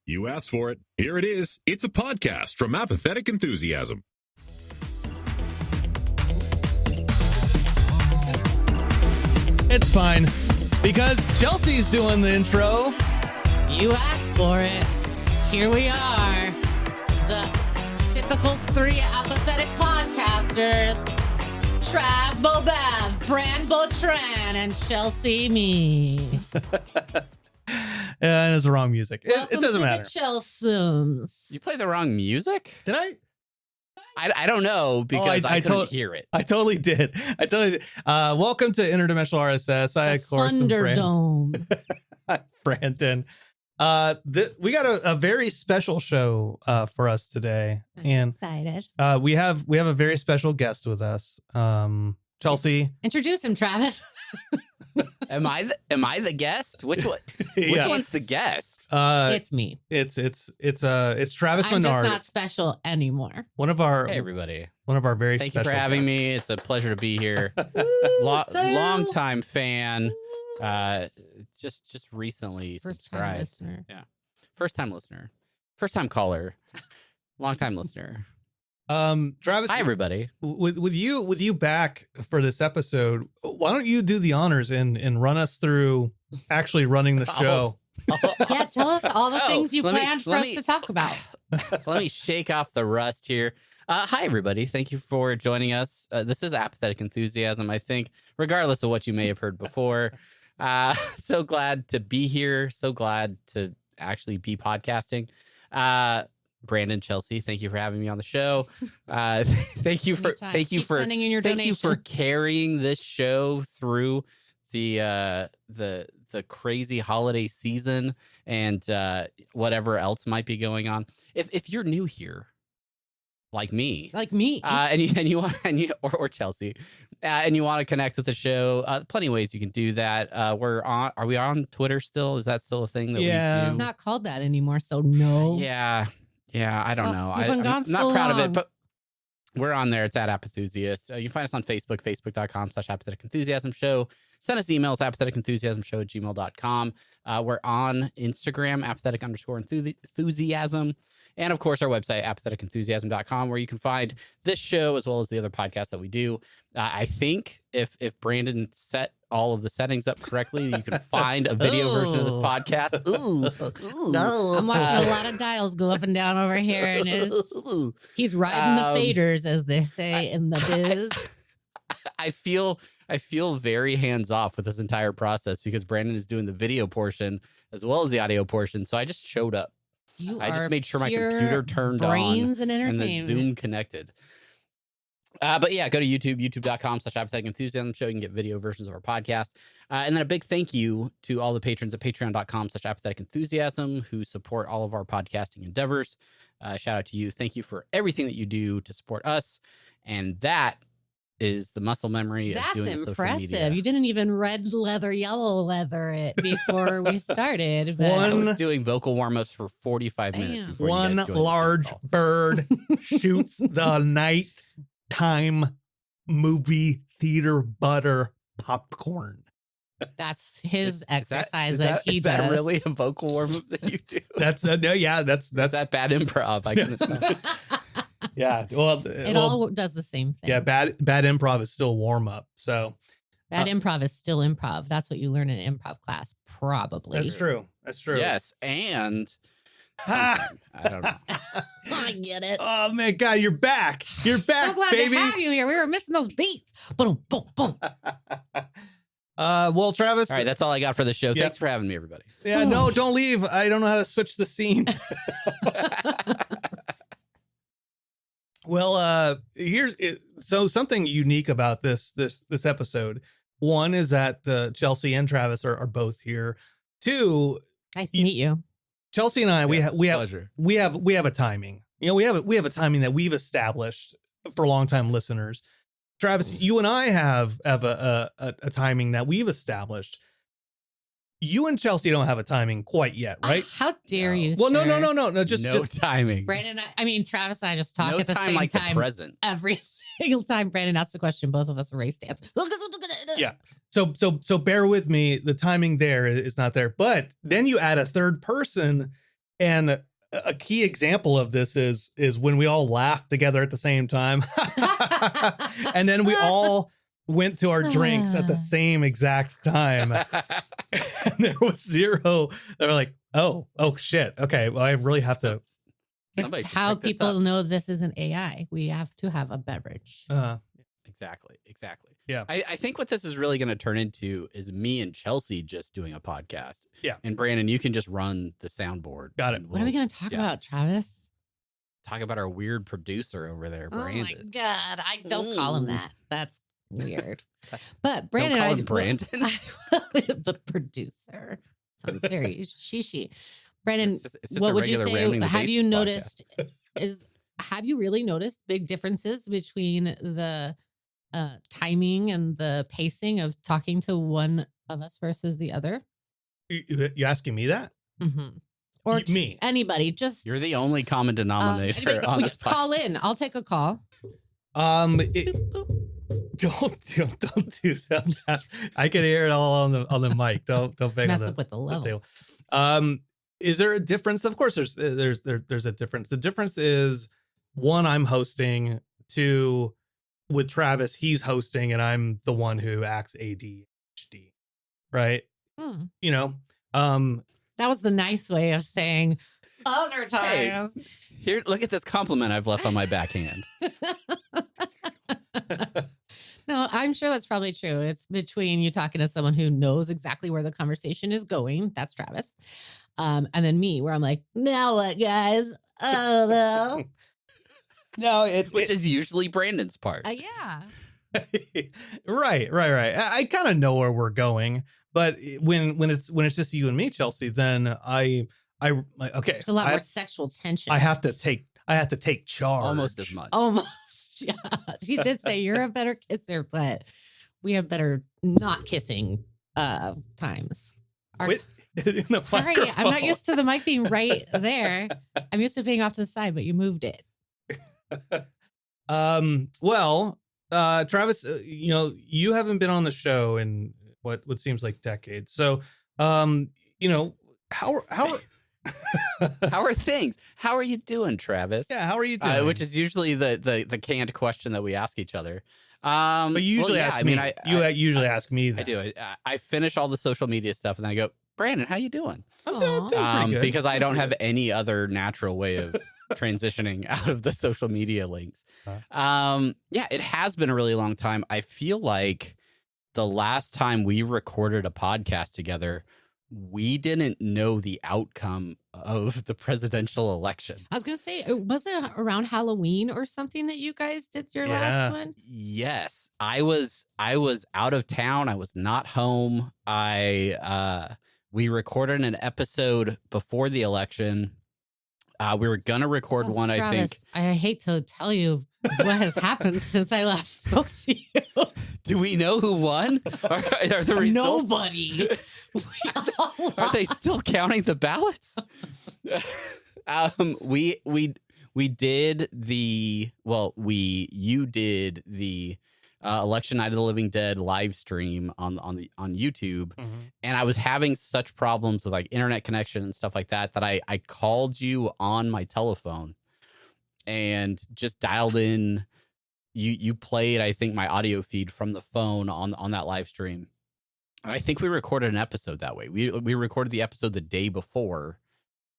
You asked for it. Here it is. It's a podcast from Apathetic Enthusiasm. It's fine, because Chelsea's doing the intro. You asked for it. Here we are. The typical three apathetic podcasters. Trav Bobev, Bran Botran, and Chelsea me. And it's the wrong music. It doesn't matter. The Chelseans. You played the wrong music? Did I? I don't know because I couldn't hear it. I totally did. Welcome to Interdimensional RSS. I, of course, Thunderdome. Brandon. We got a very special show for us today. I'm excited. We have a very special guest with us. Chelsea. Introduce him, Travis. Am I the guest? Which one? Which one's the guest? It's me. It's Travis I'm Menard. just not special anymore. One of our Hey everybody. One of our very Thank you special for having guests. me. It's a pleasure to be here. Long time fan. Just recently First subscribed. time listener. Yeah. First time listener. First time caller. Long time listener. Travis, Hi everybody. with you back for this episode, why don't you do the honors and run us through actually running the show? Yeah, tell us all the things you let me- planned for let us me- to talk about. Let me shake off the rust here. Hi, everybody. Thank you for joining us. This is Apathetic Enthusiasm, I think, regardless of what you may have heard before. So glad to be here. So glad to actually be podcasting. Brandon, Chelsea, thank you for having me on the show. Thank you for Keep sending in your thank you for donations. carrying this show through the crazy holiday season and whatever else might be going on. If you're new here, like me, and you want or Chelsea, and you want to connect with the show, plenty of ways you can do that. Are we on Twitter still? Is that still a thing that we do? It's not called that anymore, so no. Yeah, I don't know. You've been gone I'm so not proud of long. it, but we're on there. It's at Apathusiast. You can find us on Facebook, facebook.com/Apathetic Enthusiasm Show. Send us emails, apatheticenthusiasmshow@gmail.com. We're on Instagram, apathetic_enthusiasm. And of course, our website, apatheticenthusiasm.com, where you can find this show as well as the other podcasts that we do. I think if Brandon set all of the settings up correctly, you can find a video version of this podcast. No. I'm watching a lot of dials go up and down over here, and he's riding the faders, as they say in the biz. I feel very hands off with this entire process because Brandon is doing the video portion as well as the audio portion. So I just showed up. I just made sure my computer turned brains on and and the entertainment. Zoom connected. But yeah, go to YouTube, youtube.com/Apathetic Enthusiasm Show. You can get video versions of our podcast. And then a big thank you to all the patrons at patreon.com/Apathetic Enthusiasm who support all of our podcasting endeavors. Shout out to you. Thank you for everything that you do to support us. And that is the muscle memory of doing social impressive. media. You didn't even red leather, yellow leather it before we started. but- I was doing vocal warm-ups for 45 minutes. Damn. before you One guys joined the large call. bird shoots the nighttime movie theater butter popcorn. That's his Is exercise that he is does. that really a vocal warm-up that you do? That's that's Is that bad improv? I can yeah. Well, It all does the same thing. yeah. Bad improv is still warm up. So Bad improv is still improv. That's what you learn in improv class, probably. that's true. That's true. Yes, and Ah. I don't know. I get it. Oh man, God, you're back. You're back, So glad baby. to have you here. We were missing those beats. Boom, boom, boom. Well, Travis. All right, that's all I got for the show. Yep. Thanks for having me, everybody. Yeah, no, don't leave. I don't know how to switch the scene. Well, so something unique about this episode. One is that Chelsea and Travis are both here. Two, Nice to meet you. Chelsea and I, we have pleasure. we have a timing. You know, we have a timing that we've established for longtime listeners. Travis, you and I have a timing that we've established. You and Chelsea don't have a timing quite yet, right? How dare you? Well, sir. no. Just timing. Brandon, I mean, Travis and I just talk no at the time same like time the present. every single time Brandon asks a question. Both of us race dance. Yeah. So bear with me. The timing there is not there. But then you add a third person And a key example of this is when we all laughed together at the same time. And then we all went to our drinks at the same exact time. And there was zero. They were like, oh shit. Okay. Well, I really have to. It's how people know this is an AI. We have to have a beverage. Exactly. Yeah. I think what this is really going to turn into is me and Chelsea just doing a podcast. Yeah. And Brandon, you can just run the soundboard. Got it. What are we going to talk about, Travis? Talk about our weird producer over there, Brandon. Oh my God. I don't call him that. That's weird. But Brandon, Don't call him Brandon. The producer. Sounds very shishy. Brandon, It's just what a would you regular say? Ramming the Have you Bases noticed? Have you really noticed big differences between the timing and the pacing of talking to one of us versus the other? You asking me that? Mm-hmm. Or me? Anybody? Just You're the only common denominator anybody, on we this can call in. I'll take a call. Don't do that. I can hear it all on the mic. Don't Mess up with the levels. Is there a difference? Of course, there's a difference. The difference is, one, I'm hosting. Two, with Travis, he's hosting, and I'm the one who acts ADHD, right? You know, that was the nice way of saying other times. Hey, here, look at this compliment I've left on my backhand. No, I'm sure that's probably true. It's between you talking to someone who knows exactly where the conversation is going. That's Travis. And then me, where I'm like, now what, guys? Oh, no. No, which is usually Brandon's part. Yeah. Right. I kind of know where we're going, but when it's just you and me, Chelsea, then I okay. There's a lot more sexual tension. I have to take charge. Almost as much. Almost. Yeah. He did say you're a better kisser, but we have better not kissing times. Sorry, I'm not used to the mic being right there. I'm used to being off to the side, but you moved it. Well, Travis, you haven't been on the show in what seems like decades. So, how are things? How are you doing, Travis? Yeah, how are you doing? Which is usually the canned question that we ask each other. But you usually ask me. You usually ask me that. I do. I finish all the social media stuff and then I go, Brandon, how you doing? I'm doing pretty good. Because I don't have any other natural way of transitioning out of the social media links. Yeah, it has been a really long time. I feel like the last time we recorded a podcast together, we didn't know the outcome of the presidential election. I was going to say, was it around Halloween or something that you guys did your last one? Yes. I was out of town. I was not home. We recorded an episode before the election. We were going to record one, Travis, I think. I hate to tell you what has happened since I last spoke to you. Do we know who won? Are the results? Nobody. Are they still counting the ballots? You did the election night of the living dead live stream on YouTube. Mm-hmm. And I was having such problems with like internet connection and stuff like that I called you on my telephone and just dialed in. You played, I think, my audio feed from the phone on that live stream. And I think we recorded an episode that way. We recorded the episode the day before,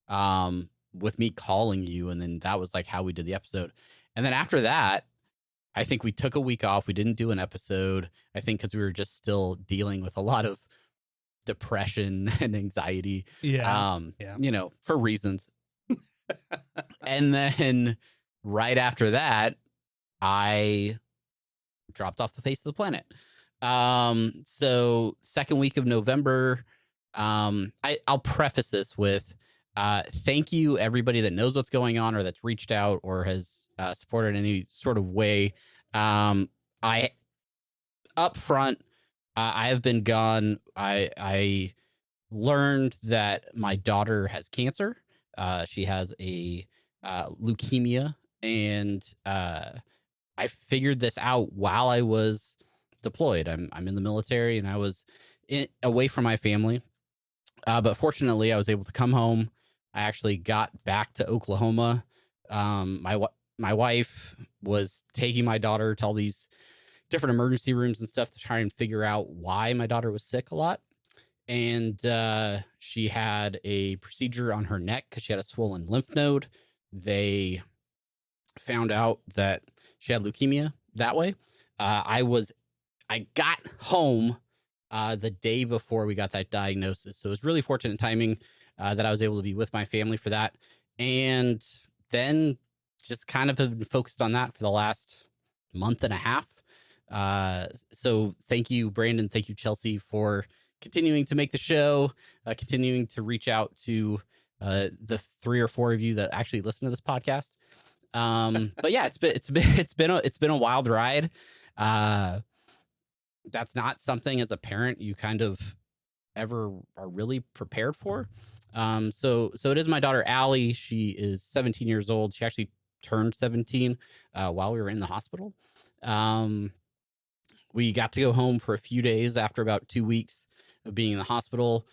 with me calling you, and then that was like how we did the episode. And then after that, I think we took a week off. We didn't do an episode, I think, because we were just still dealing with a lot of depression and anxiety. Yeah. For reasons. And then right after that, I dropped off the face of the planet. So second week of November, I'll preface this with thank you everybody that knows what's going on or that's reached out or has supported in any sort of way. I up front, I have been gone. I learned that my daughter has cancer. She has a leukemia, and I figured this out while I was deployed. I'm in the military, and I was away from my family. But fortunately, I was able to come home I actually got back to Oklahoma. My wife was taking my daughter to all these different emergency rooms and stuff to try and figure out why my daughter was sick a lot. And she had a procedure on her neck because she had a swollen lymph node. They found out that she had leukemia that way. I got home the day before we got that diagnosis. So it was really fortunate timing that I was able to be with my family for that. And then just kind of have been focused on that for the last month and a half. So thank you, Brandon. Thank you, Chelsea, for continuing to make the show, continuing to reach out to the 3 or 4 of you that actually listen to this podcast. But yeah, it's been a wild ride. That's not something as a parent you kind of ever are really prepared for. So it is my daughter, Allie. She is 17 years old. She actually turned 17 while we were in the hospital. We got to go home for a few days after about 2 weeks of being in the hospital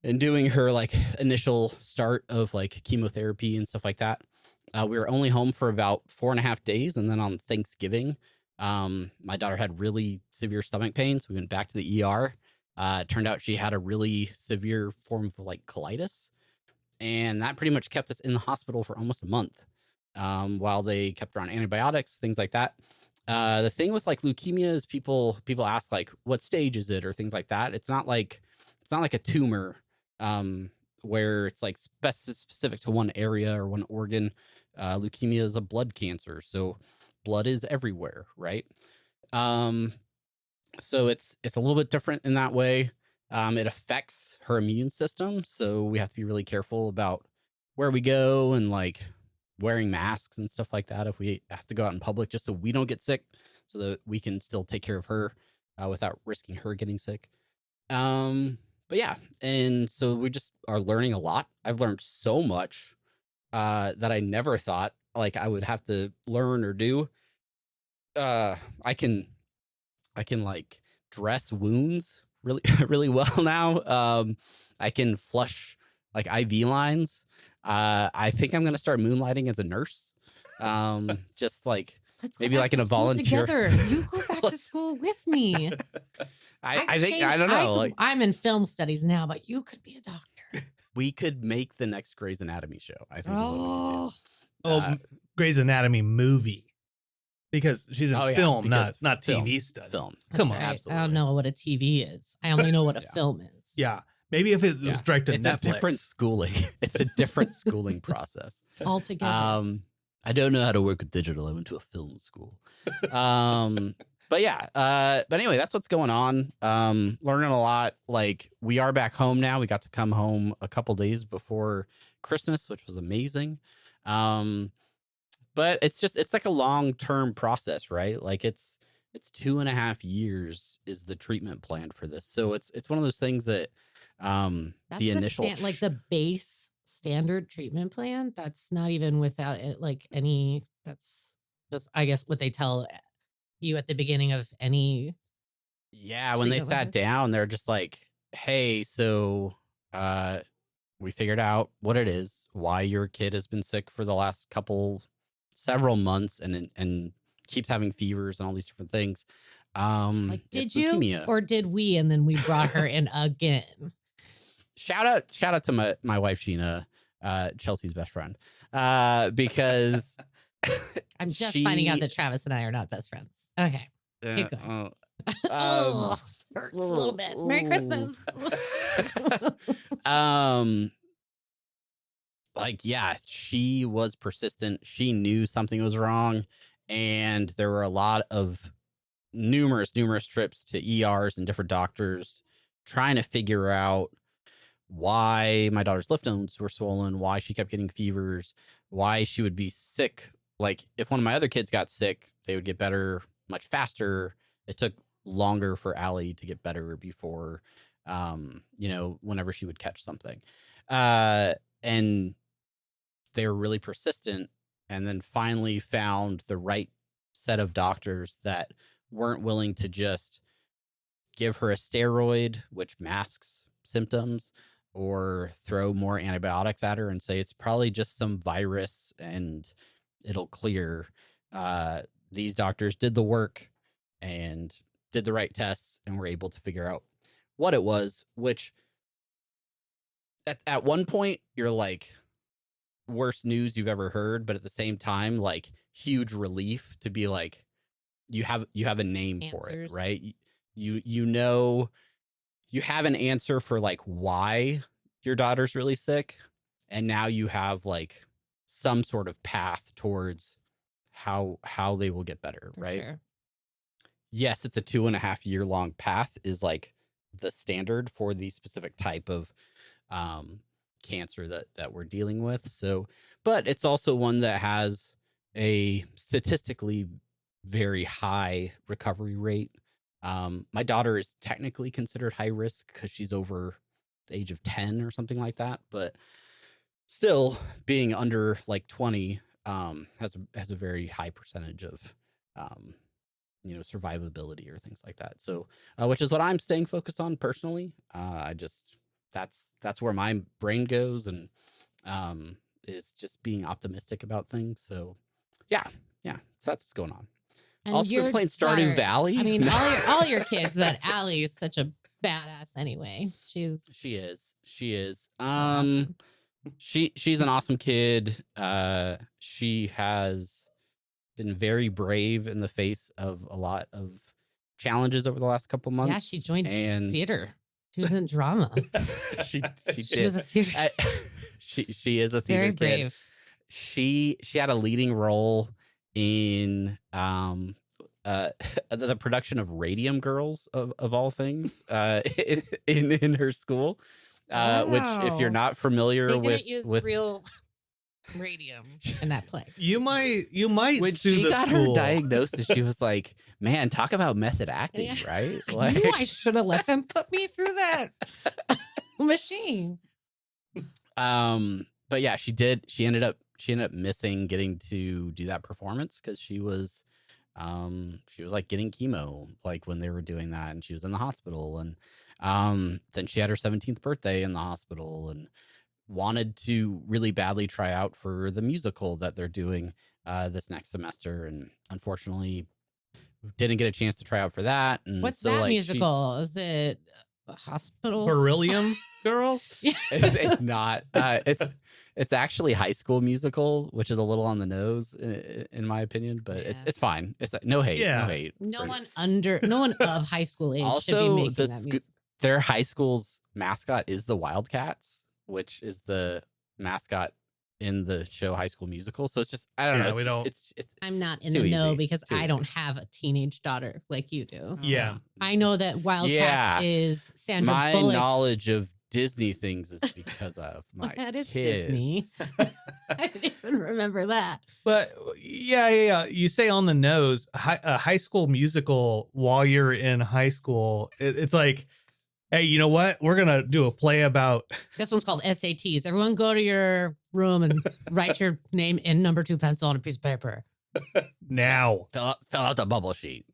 and doing her like initial start of like chemotherapy and stuff like that. We were only home for about 4.5 days. And then on Thanksgiving, my daughter had really severe stomach pain. So we went back to the ER. It turned out she had a really severe form of like colitis. And that pretty much kept us in the hospital for almost a month while they kept her on antibiotics, things like that. The thing with like leukemia is people ask like, what stage is it or things like that. It's not like a tumor where it's like specific to one area or one organ. Leukemia is a blood cancer. So blood is everywhere. Right. So it's a little bit different in that way. It affects her immune system. So we have to be really careful about where we go and like wearing masks and stuff like that if we have to go out in public, just so we don't get sick, so that we can still take care of her without risking her getting sick. But yeah, and so we just are learning a lot. I've learned so much that I never thought like I would have to learn or do. I can like dress wounds really really well now. I can flush like IV lines. I think I'm gonna start moonlighting as a nurse. Just like maybe like in a volunteer. Together. You go back to school with me. I think I don't know. Like I'm in film studies now, but you could be a doctor. we could make the next Grey's Anatomy show. I think. Grey's Anatomy movie, because she's in film, not TV stuff. Film. Come on, Right. Absolutely. I don't know what a TV is. I only know what a film is. Yeah, maybe if it was direct to it's Netflix. a different schooling. It's a different schooling process. Altogether. I don't know how to work with digital. I went to a film school. But yeah, but anyway, that's what's going on. Learning a lot. Like we are back home now. We got to come home a couple days before Christmas, which was amazing. But it's like a long-term process, right? Like it's 2.5 years is the treatment plan for this. So it's one of those things that That's the initial like the base standard treatment plan. That's not even without it, like any. That's just, I guess, what they tell you at the beginning of any. Yeah, when they sat down, they're just like, "Hey, so we figured out what it is, why your kid has been sick for the last several months, and keeps having fevers and all these different things. Like, did it's you leukemia." or did we? And then we brought her in again. Shout out to my wife Sheena, Chelsea's best friend, because I'm just finding out that Travis and I are not best friends. Okay, keep going. Hurts a little bit. Merry Christmas. Like, yeah, she was persistent. She knew something was wrong, and there were a lot of numerous trips to ERs and different doctors trying to figure out why my daughter's lymph nodes were swollen, why she kept getting fevers, why she would be sick. Like, if one of my other kids got sick, they would get better much faster. It took longer for Allie to get better before, whenever she would catch something. And they were really persistent, and then finally found the right set of doctors that weren't willing to just give her a steroid, which masks symptoms, or throw more antibiotics at her and say it's probably just some virus and it'll clear. These doctors did the work and did the right tests and were able to figure out what it was, which at one point you're like, worst news you've ever heard, but at the same time, like, huge relief to be like, you have a name for it, right? You know, you have an answer for like why your daughter's really sick, and now you have like some sort of path towards how they will get better, For right? sure. Yes, it's a 2.5 year long path is like the standard for the specific type of cancer that we're dealing with. So, but it's also one that has a statistically very high recovery rate. My daughter is technically considered high risk because she's over the age of 10 or something like that, but still being under like 20 has a very high percentage of survivability or things like that. So which is what I'm staying focused on personally. That's where my brain goes, and is just being optimistic about things. So yeah, so that's what's going on. And Also been your playing Stardew daughter- Valley. I mean, all your kids, but Allie is such a badass anyway. She is. Awesome. She's an awesome kid. She has been very brave in the face of a lot of challenges over the last couple months. Yeah, she joined and theater. She was in drama. she She was a theater. she is a theater Very kid. brave. She had a leading role in the production of Radium Girls of all things in her school. Which, if you're not familiar They with, didn't use real radium in that play. You might when sue she the got school. her diagnosis, she was like, "Man, talk about method acting, Yeah. right?" I knew I should have let them put me through that machine. But yeah, she did. She ended up missing getting to do that performance because she was like getting chemo like when they were doing that, and she was in the hospital, and then she had her 17th birthday in the hospital and wanted to really badly try out for the musical that they're doing this next semester, and unfortunately didn't get a chance to try out for that. And What's so, that like, musical? Is it a hospital? Beryllium Girls? Yeah. It's not. It's actually High School Musical, which is a little on the nose in my opinion, but Yeah. it's fine. It's no hate. Yeah. No hate. No one of high school age should be Also, making that music. their high school's mascot is the Wildcats, which is the mascot in the show High School Musical. So it's just, I don't Yeah, know. we don't- It's I'm not it's in too the know easy. because Too I easy. don't have a teenage daughter like you do. Yeah. I know that Wildcats is Sandra my Bullock's. knowledge of Disney things is because of my That is kids. Disney. I didn't even remember that. But yeah. You say on the nose, high school musical while you're in high school. It's like, hey, you know what? We're going to do a play about. This one's called SATs. Everyone go to your room and write your name in number 2 pencil on a piece of paper. Now. Fill out the bubble sheet.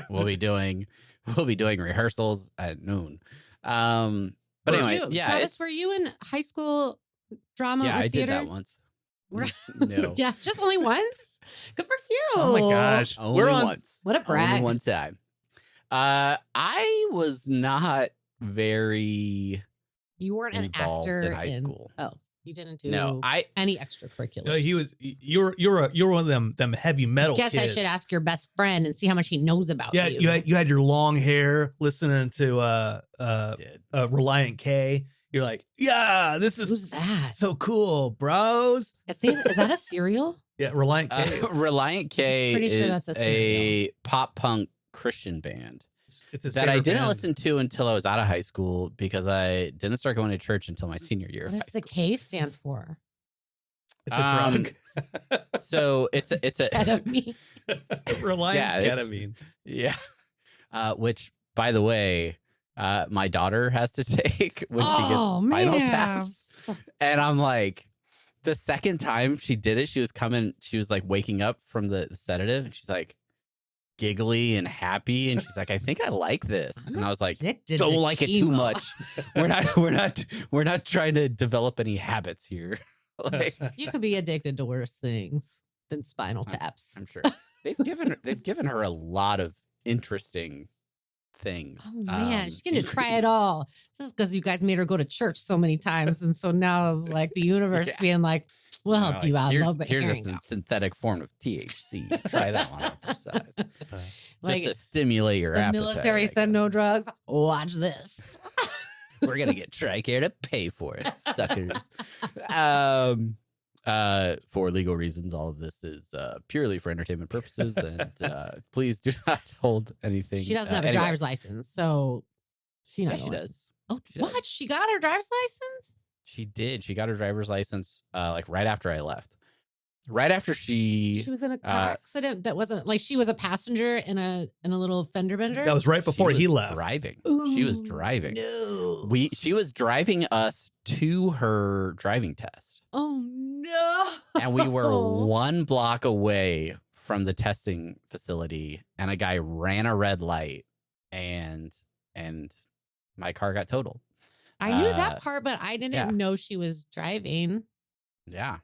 We'll be doing rehearsals at noon. But Did anyway, you, yeah, Travis, it's- were you in high school drama yeah, or I theater? did that once. We're- No, Yeah, just only once? Good for you. Oh my gosh. only We're on. once. What a brag. Only one time. I was not very You weren't an involved actor in high school. Oh, you didn't do No, any extracurriculars. You're one of them heavy metal Guess I kids. should ask your best friend and see how much he knows about Yeah, you. you had your long hair listening to did. Reliant K. You're like, yeah, this is Who's that? so cool, bros. Is that a cereal? Yeah, Reliant K. Reliant K Pretty sure is that's a a pop punk Christian band It's his that I favorite didn't band. listen to until I was out of high school because I didn't start going to church until my senior year of What high does the school. K stand for? It's a Um, drug. So it's a Ketamine. Reliant Yeah, it's- ketamine. yeah. Which, by the way, my daughter has to take when she gets spinal taps. And I'm like, the second time she did it, she was like waking up from the sedative, and she's like, giggly and happy, and she's like, I think I like this. I'm And I was like, addicted don't to like it too chemo. much. We're not trying to develop any habits here. Like, You could be addicted to worse things than spinal taps. I'm sure they've given her a lot of interesting things. Oh man, she's gonna try it all. This is because you guys made her go to church so many times, and so now it's like the universe Yeah. being like, "We'll help you out, love, but Here's here a you go." synthetic form of THC. Try that one out for size. Like, Just to stimulate your the appetite. military I said guess. no drugs. Watch this. We're gonna get TRICARE to pay for it, suckers. For legal reasons, all of this is purely for entertainment purposes, and please do not hold anything. She doesn't have a anyway. driver's license, so she Yeah, not she going. does. Oh, She does. what? She got her driver's license? She did. She got her driver's license like right after I left. Right after she She was in a car accident that wasn't like she was a passenger in a little fender bender. That was right before he was left. driving. She was driving. No. She was driving us to her driving test. Oh no. And we were 1 block away from the testing facility, and a guy ran a red light, and my car got totaled. I knew that part, but I didn't yeah. know she was driving. Yeah.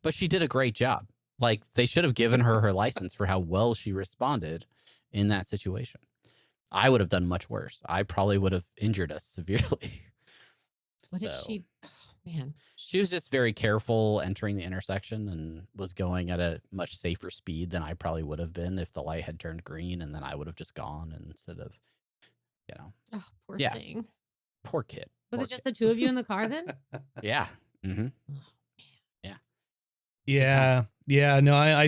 But she did a great job. Like, they should have given her license for how well she responded in that situation. I would have done much worse. I probably would have injured us severely. What did So, she? Oh man. She was just very careful entering the intersection and was going at a much safer speed than I probably would have been if the light had turned green, and then I would have just gone instead of, Oh, poor Yeah. thing. poor kid. Was Poor it just the two of you in the car then? kid. Yeah. Mm-hmm. Yeah, times. yeah. No, I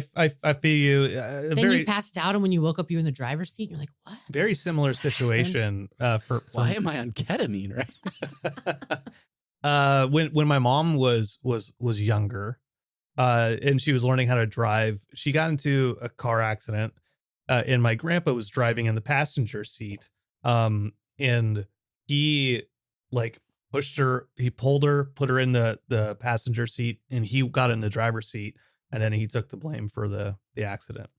feel you. Then Very you passed out, and when you woke up, you were in the driver's seat. And you're like, what? very similar situation. For Why am I on ketamine, right? when my mom was younger, and she was learning how to drive, she got into a car accident, and my grandpa was driving in the passenger seat, and he like pushed her, he pulled her, put her in the passenger seat, and he got in the driver's seat, and then he took the blame for the accident.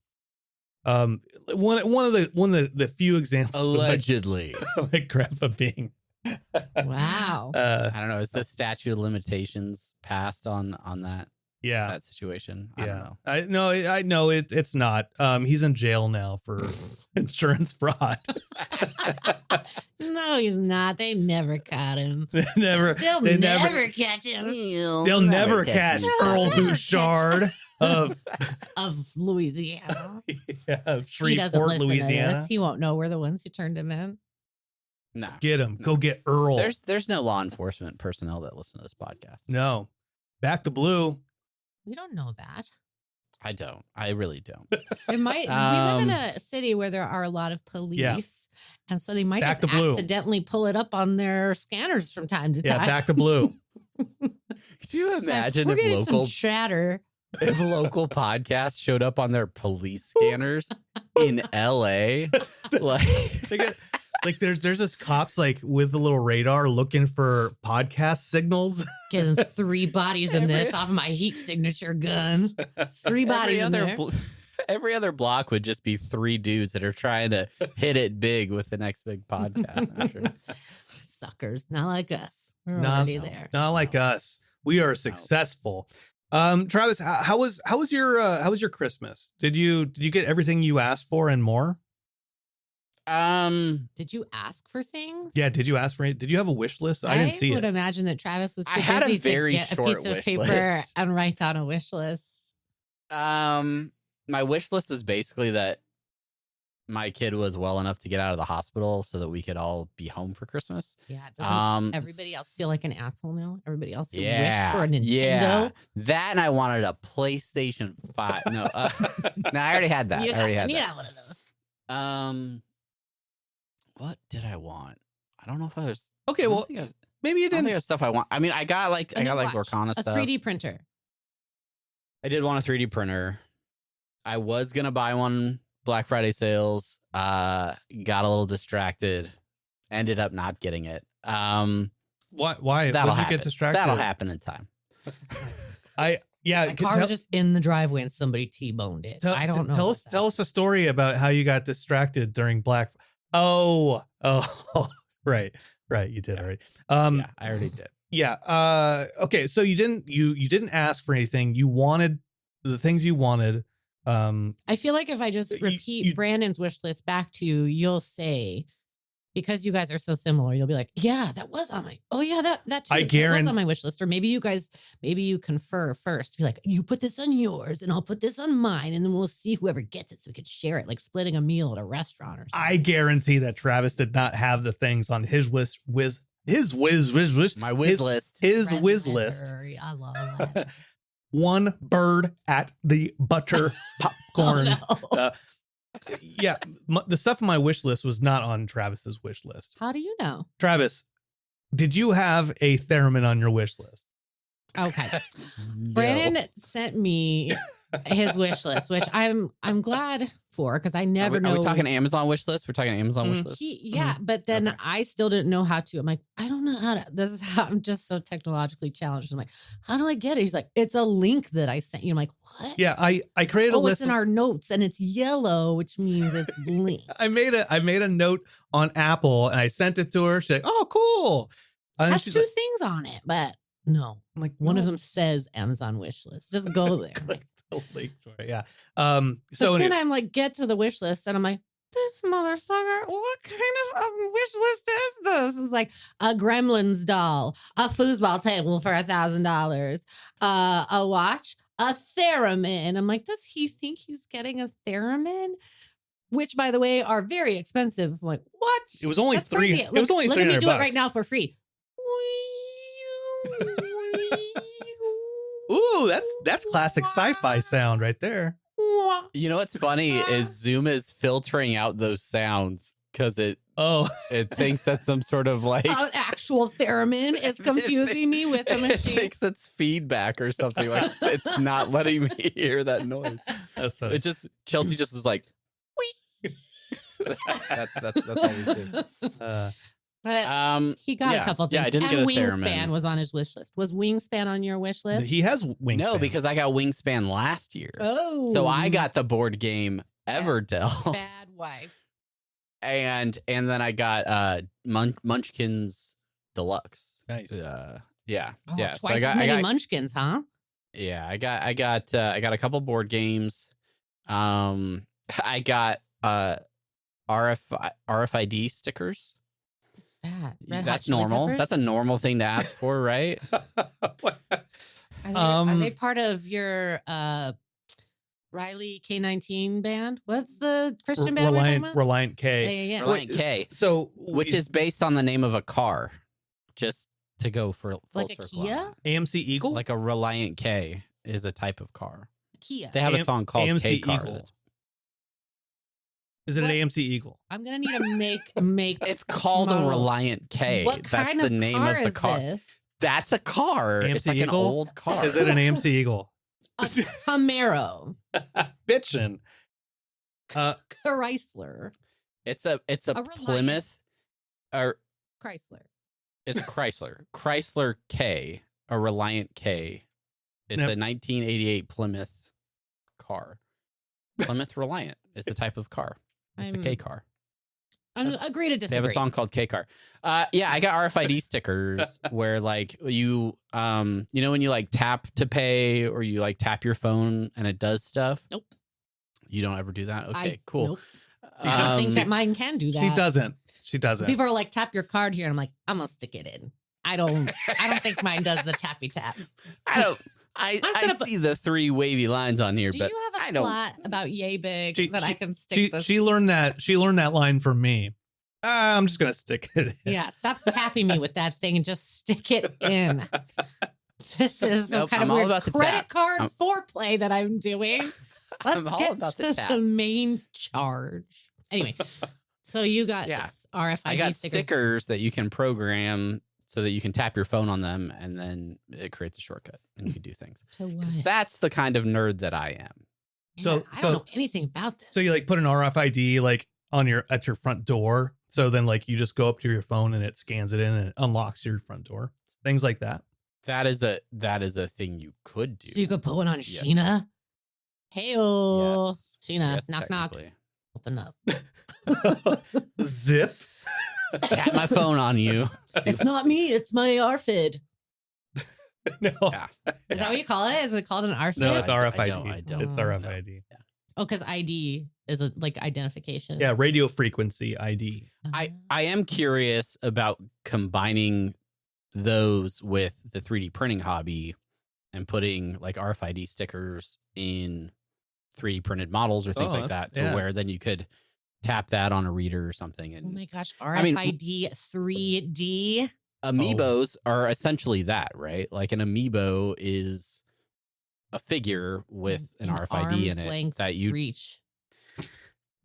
One of the few examples Allegedly. of my grandpa being Wow. I don't know. Is the statute of limitations passed on that yeah. that situation? I don't know. I know it's not. He's in jail now for insurance fraud. No, he's not. They never caught him. They They'll they never catch him. they'll never catch you. Earl Never catch Bouchard of Of Louisiana. of He doesn't Shreveport, listen to Louisiana. this. He won't know we're the ones who turned him in. No. Get him. Go get Earl. There's no law enforcement personnel that listen to this podcast. No. Back to blue. We don't know that. I don't. I really don't. It might. We live in a city where there are a lot of police, and so they might Back just to blue. accidentally pull it up on their scanners from time to Yeah, time. back to blue. Could you It's like, imagine we're if getting local some chatter. if local podcasts showed up on their police scanners in LA? Like They get- like there's this cops like with the little radar looking for podcast signals. Getting 3 bodies in this off of my heat signature gun. 3 bodies in there. Every other block would just be 3 dudes that are trying to hit it big with the next big podcast. I'm sure. Suckers, not like us. We're Not- already there. Not like us. We are successful. Travis, how was your Christmas? Did you get everything you asked for and more? Did you ask for things? Yeah, did you ask for it? Did you have a wish list? I didn't see would it. imagine that Travis was too I had a busy very to get a short piece of wish paper list. and write down a wish list. My wish list was basically that my kid was well enough to get out of the hospital so that we could all be home for Christmas. Yeah, doesn't everybody else feel like an asshole now? Everybody else who wished for a Nintendo. Yeah. That, and I wanted a PlayStation 5. No, no, I already had that. I already had that. Yeah, one of those. What did I want? I don't know if I was. Okay, I don't well, think I was- maybe you I don't think didn't. it was stuff I want. I mean, I got like A new watch, Lorcana a stuff. 3D printer. I did want a 3D printer. I was gonna buy one Black Friday sales. Got a little distracted. Ended up not getting it. Why? That'll Did you happen. get distracted? That'll happen in time. Yeah, My car was just in the driveway and somebody T-boned it. I don't know. Tell us a story about how you got distracted during Black. Oh, right. You did already. Yeah, I already did. Yeah. Okay. So you didn't ask for anything. You wanted the things you wanted. I feel like if I just repeat Brandon's wish list back to you, you'll say, because you guys are so similar, you'll be like, yeah, that was on my, oh yeah, that too, that was on my wish list. Or maybe you confer first. Be like, you put this on yours and I'll put this on mine. And then we'll see whoever gets it so we could share it, like splitting a meal at a restaurant or something. I guarantee that Travis did not have the things on his wish list. My whiz list. His whiz list. I love that. One bird at the butter popcorn. Oh, no. Yeah, the stuff on my wish list was not on Travis's wish list. How do you know? Travis, did you have a theremin on your wish list? Okay. Brandon sent me his wish list, which I'm glad for, because I never know. Are we talking Amazon wish list? We're talking Amazon wish list. But then I still didn't know how to. I'm like, I don't know how to. This is how I'm just so technologically challenged. I'm like, how do I get it? He's like, it's a link that I sent you. I'm like, what? Yeah, I created a list. It's in our notes and it's yellow, which means it's linked. I made a note on Apple and I sent it to her. She's like, oh, cool. It has two things on it, but no. I'm like, one of them says Amazon wish list. Just go there. Click the link for it. Yeah. So then I'm like, get to the wish list, and I'm like, this motherfucker, what kind of wish list is this? It's like a Gremlins doll, a foosball table for $1,000, a watch, a theremin. I'm like, does he think he's getting a theremin? Which, by the way, are very expensive. I'm like, what? It was only That's crazy. It was only $300. Let me do it right now for free. Ooh, that's classic sci-fi sound right there. You know what's funny is Zoom is filtering out those sounds because it thinks that's some sort of like an actual theremin. It's confusing me with a machine. It thinks it's feedback or something. Like it's not letting me hear that noise. That's funny. It just Chelsea just is like. that's all we do. But he got a couple things. Yeah, I didn't get a Wingspan theremin. was on his wish list. Was Wingspan on your wish list? He has Wingspan. No, because I got Wingspan last year. Oh. So I got the board game Everdell. Bad wife. And then I got Munchkins Deluxe. Nice. Yeah. Oh, yeah. Twice as many Munchkins, huh? Yeah, I got a couple board games. I got RFID stickers. What's that? That's normal. That's a normal thing to ask for, right? Are they part of your Riley K-19 band? What's the Christian band we're talking about? Reliant K. Yeah. Reliant K. So, which is based on the name of a car, just to go for full like a circle. Kia? AMC Eagle? Like a Reliant K is a type of car. Kia. They have a song called AMC K Car. Eagle. Is it an AMC Eagle? I'm gonna need to make. It's called a Reliant K. What kind That's of the name car of the is car. this? That's a car. AMC It's like Eagle? an old car. Is it an AMC Eagle? A Camaro. Bitchin'. Chrysler. It's a Plymouth. Or Chrysler. it's a Chrysler. Chrysler K. A Reliant K. It's a 1988 Plymouth car. Plymouth Reliant is the type of car. It's a K car. I'm agree to disagree. They have a song called K Car. Yeah, I got RFID stickers where like you when you like tap to pay or you like tap your phone and it does stuff. Nope. You don't ever do that? Okay, cool. Nope. I don't think that mine can do that. She doesn't. People are like, tap your card here. And I'm like, I'm going to stick it in. I don't think mine does the tappy tap. I see the three wavy lines on here, do but you have a slot about yay big that I can stick this? She learned that line from me. I'm just gonna stick it in. Yeah, stop tapping me with that thing and just stick it in. This is some kind of weird credit card foreplay that I'm doing. Let's get to the main charge. Anyway, so you got this RFID I got stickers. stickers that you can program so that you can tap your phone on them and then it creates a shortcut and you can do things. To what? That's the kind of nerd that I am. Man, I don't know anything about this. So you like put an RFID like at your front door. So then like you just go up to your phone and it scans it in and it unlocks your front door. Things like that. That is a thing you could do. So you could put one on Yeah. Sheena. Hey-o. Yes. Sheena, Yes, knock, knock. technically. Open up. Zip. Tap my phone on you. It's not me. It's my RFID. No. Yeah. Is that what you call it? Is it called an RFID? No, it's I RFID. don't It's know. RFID. Oh, because ID is a like identification. Yeah, radio frequency ID. I am curious about combining those with the 3D printing hobby and putting like RFID stickers in 3D printed models or things Oh, like that, to yeah. where then you could tap that on a reader or something. Oh And my gosh, I mean- RFID 3D. amiibos are essentially that, right? Like an amiibo is a figure with an RFID in it that you reach.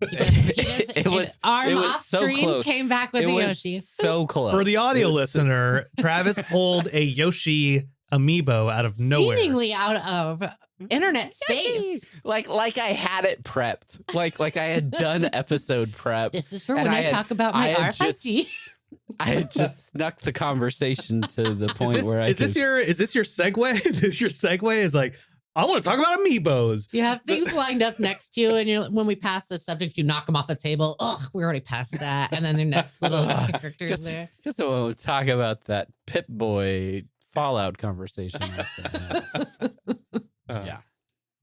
He just It was- his arm it was off so screen close. came back with it a was Yoshi. so close. For the audio It was so- listener, Travis pulled a Yoshi amiibo out of nowhere. Seemingly out of internet space. like I had it prepped, like I had done episode prep. This is for And when I I had- talk about I my had RFID. I had just snuck the conversation to the point where is this your segue? This your segue is like, I want to talk about amiibos. You have things lined up next to you, and you're when we pass the subject, you knock them off the table. Ugh, we already passed that. And then the next little characters there. Just so we'll talk about that Pip Boy Fallout conversation. Yeah.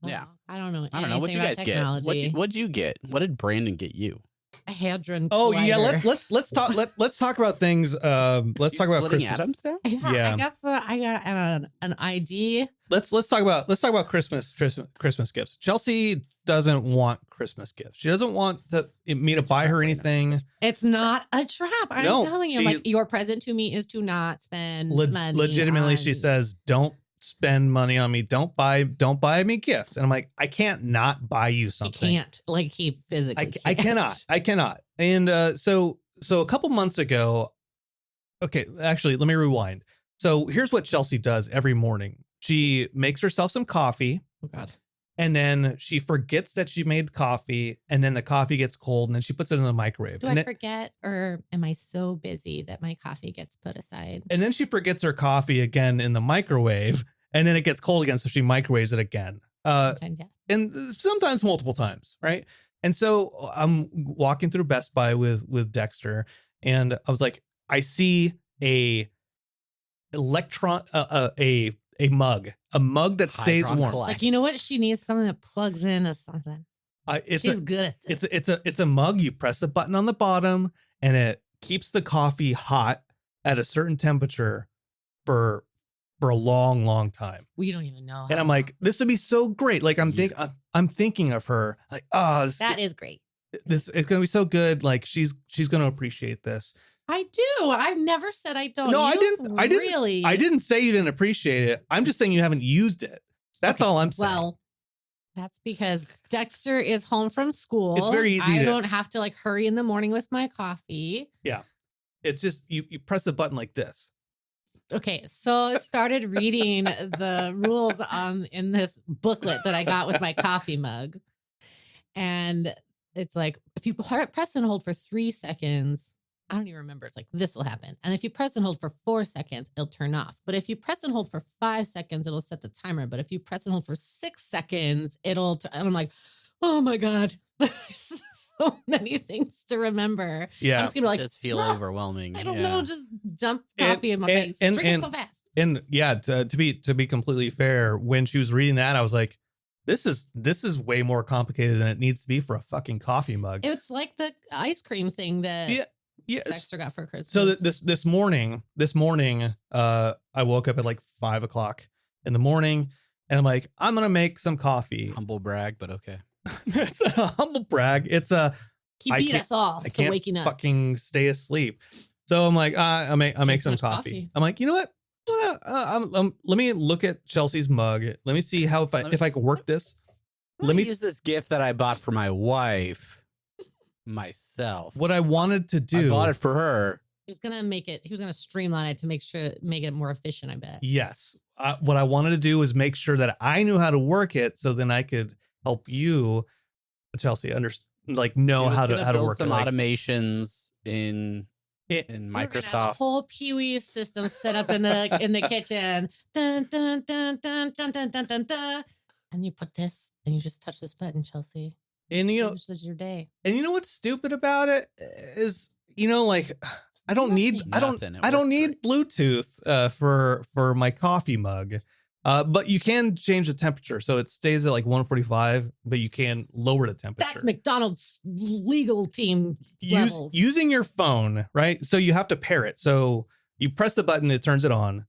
Yeah. I don't know. I don't know what you anything guys about get. technology. What'd you get? What did Brandon get you? A hadron. Oh yeah, collider. let's talk about things. Let's talk about Splitting Christmas. atoms now? Yeah. I guess I got an ID. Let's talk about Christmas gifts. Chelsea doesn't want Christmas gifts. She doesn't want me to buy her anything. It's not a trap. I'm No, telling you. she- Like your present to me is to not spend money. Legitimately, on she me. says, "Don't spend money on me. Don't buy me gift." And I'm like, I can't not buy you he something. can't. Like he physically. I can't. cannot. And so a couple months ago, okay, actually, let me rewind. So here's what Chelsea does every morning. She makes herself some coffee, Oh God. and then she forgets that she made coffee, and then the coffee gets cold, and then she puts it in the microwave. Do and I then, forget, or am I so busy that my coffee gets put aside? and then she forgets her coffee again in the microwave, and then it gets cold again, so she microwaves it again. Sometimes, yeah. And sometimes multiple times, right? And so I'm walking through Best Buy with Dexter, and I was like, I see a mug that stays Hydron warm. Collider. Like, you know what? She needs something that plugs in as something. She's good at this. It's a mug. You press a button on the bottom, and it keeps the coffee hot at a certain temperature for a long time. We don't even know. And I'm like, this would be so great. Like I'm thinking of her. Like, oh, that is great. it's gonna be so good. Like she's gonna appreciate this. I do. I've never said I don't. No, I You've didn't. Really? I didn't say you didn't appreciate it. I'm just saying you haven't used it. That's all I'm saying. Well, that's because Dexter is home from school. It's very easy I to- don't have to like hurry in the morning with my coffee. It's just you press the button like this. Okay, so I started reading the rules in this booklet that I got with my coffee mug. And it's like, if you press and hold for 3 seconds, I don't even remember. It's like, this will happen. And if you press and hold for 4 seconds, it'll turn off. But if you press and hold for 5 seconds, it'll set the timer. But if you press and hold for 6 seconds, and I'm like, oh my God, there's so many things to remember. I'm Yeah. just going to be It like, does feel "Ah, overwhelming. I don't yeah. know, just dump And- coffee in my and- face. and- Drink it and- so fast. And yeah, to be completely fair, when she was reading that, I was like, this is way more complicated than it needs to be for a fucking coffee mug. It's like the ice cream thing that Yeah. Yes. Dexter got for Christmas. So this morning, I woke up at like 5 o'clock in the morning, and I'm like, I'm gonna make some coffee. Humble brag, but okay. It's a humble brag. It's a he I beat can't- us all I to can't waking up. fucking stay asleep. So I'm like, I make Drink some much coffee. coffee. I'm like, you know what? Let me look at Chelsea's mug. Let me see how if I can work this. Let me use this gift that I bought for my wife myself. What I wanted to I do. bought it for her. He was gonna streamline it to make it more efficient, I bet. Yes. What I wanted to do was make sure that I knew how to work it, so then I could help you, Chelsea, know He was how gonna to build work some it. Like, automations in in We're gonna have a Microsoft. whole Pee Wee system set up in the kitchen. Dun, dun, dun, dun, dun, dun, dun, dun, dun. And you put this, and you just touch this button, Chelsea. And you know, Changes your day. and you know what's stupid about it is, like I don't need Nothing. It I don't works need Bluetooth for my coffee mug. But you can change the temperature, so it stays at like 145, but you can lower the temperature. That's McDonald's legal team levels. Using your phone, right? So you have to pair it. So you press the button, it turns it on.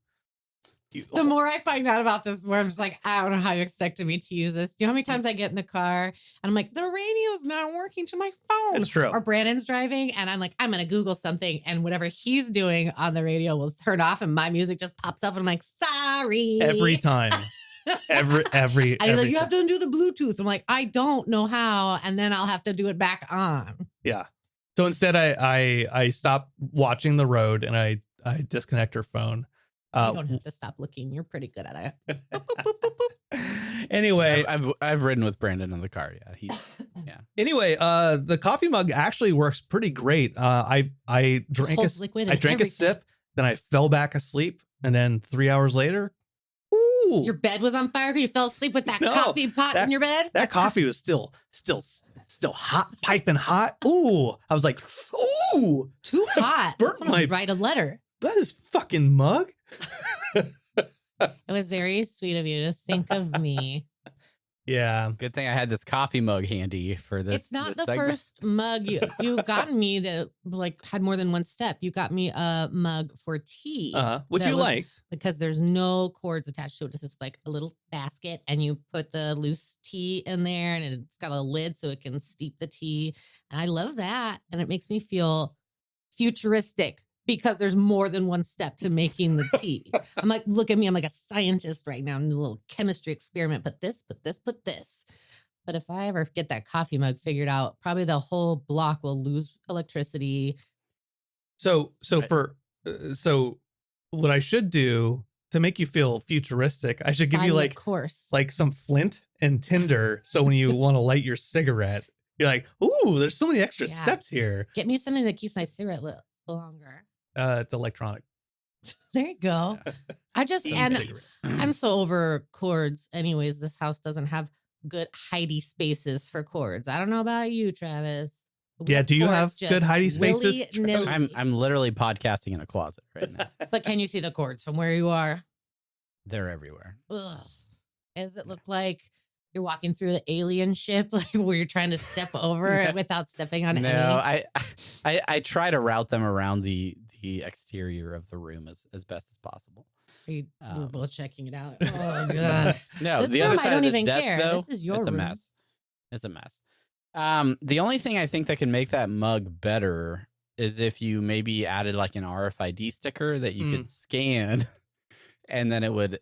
The more I find out about this, more I'm just like, I don't know how you expected me to use this. Do you know how many times I get in the car and I'm like, the radio's not working to my phone? It's true. Or Brandon's driving and I'm like, I'm going to Google something. And whatever he's doing on the radio will turn off and my music just pops up. And I'm like, sorry. Every time. every And he's like, every you have time. to undo the Bluetooth. I'm like, I don't know how. And then I'll have to do it back on. Yeah. So instead I stop watching the road and I disconnect her phone. You don't have to stop looking. You're pretty good at it. Boop, boop, boop, boop, boop. Anyway, I've ridden with Brandon in the car. Yeah, Anyway, the coffee mug actually works pretty great. I drank Holds liquid I in drank a everything. sip, then I fell back asleep, and then 3 hours later, ooh, Your bed was on fire because you fell asleep with that No, coffee pot in your bed? that coffee was still hot, piping hot. Ooh, I was like, ooh, Too hot. burnt my. Write a letter. That is fucking mug. It was very sweet of you to think of me. Yeah. good thing I had this coffee mug handy for this. It's not this the segment. first mug you've gotten me that like had more than one step. You got me a mug for tea Which That you was- liked. because there's no cords attached to it. It's just like a little basket and you put the loose tea in there and it's got a lid so it can steep the tea. And I love that. And it makes me feel futuristic because there's more than one step to making the tea. I'm like, look at me. I'm like a scientist right now in a little chemistry experiment. Put this, put this, put this. But if I ever get that coffee mug figured out, probably the whole block will lose electricity. So Right. so what I should do to make you feel futuristic, I should give Buy you me a course. like some flint and tinder. So when you want to light your cigarette, you're like, ooh, there's so many extra Yeah. steps here. Get me something that keeps my cigarette lit longer. It's electronic. There you go. I just and I'm so over cords. Anyways, this house doesn't have good hidey spaces for cords. I don't know about you, Travis. We Yeah, do you cords have just good hidey spaces, willy-nilly. I'm literally podcasting in a closet right now. But can you see the cords from where you are? They're everywhere. Ugh. Does it look like you're walking through the alien ship, like where you're trying to step over it without stepping on No, any? I try to route them around the exterior of the room as best as possible. We're Um, both checking it out. Oh god. No, This the room, other I side don't of this even desk, care. though, This is your it's a room. mess. It's a mess. The only thing I think that can make that mug better is if you maybe added like an RFID sticker that you could scan, and then it would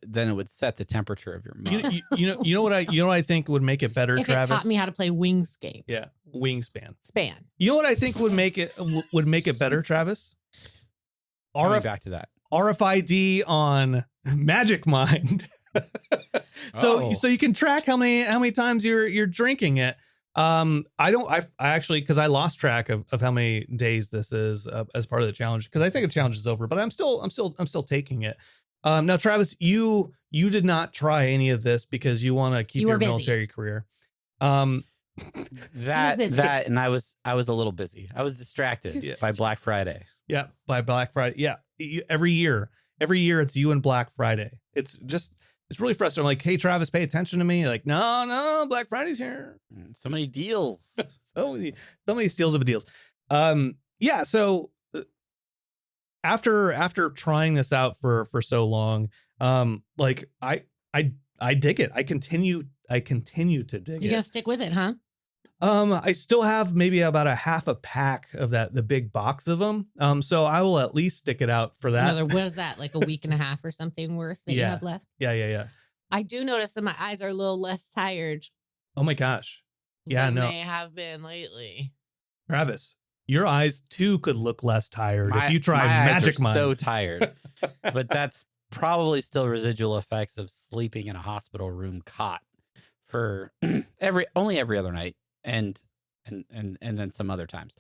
set the temperature of your mug. You know what I think would make it better, If Travis? it taught me how to play Wingscape. Yeah, wingspan. Span. You know what I think would make it better, Travis? Coming back to that. RFID on Magic Mind. Oh. So you can track how many times you're drinking it. I actually, because I lost track of how many days this is as part of the challenge, because I think the challenge is over, but I'm still taking it. Now, Travis, you did not try any of this because you want to keep You were your busy. military career. busy. And I was a little busy. I was distracted Yes. by Black Friday. Yeah, by Black Friday. Yeah, every year it's you and Black Friday. It's really frustrating. I'm like, hey, Travis, pay attention to me. You're like, no, Black Friday's here. So many deals. So many steals of deals. Yeah. So after trying this out for so long, like I dig it. I continue to dig You're it. gonna stick with it, huh? I still have maybe about a half a pack of the big box of them. So I will at least stick it out for that. Another, what is that? Like a week and a half or something worth that you Yeah. have left? Yeah. I do notice that my eyes are a little less tired. Oh my gosh. Yeah, than no. they have been lately. Travis, your eyes too could look less tired if you try my eyes Magic are Mind. so tired, but that's probably still residual effects of sleeping in a hospital room cot for every other night and then some other times.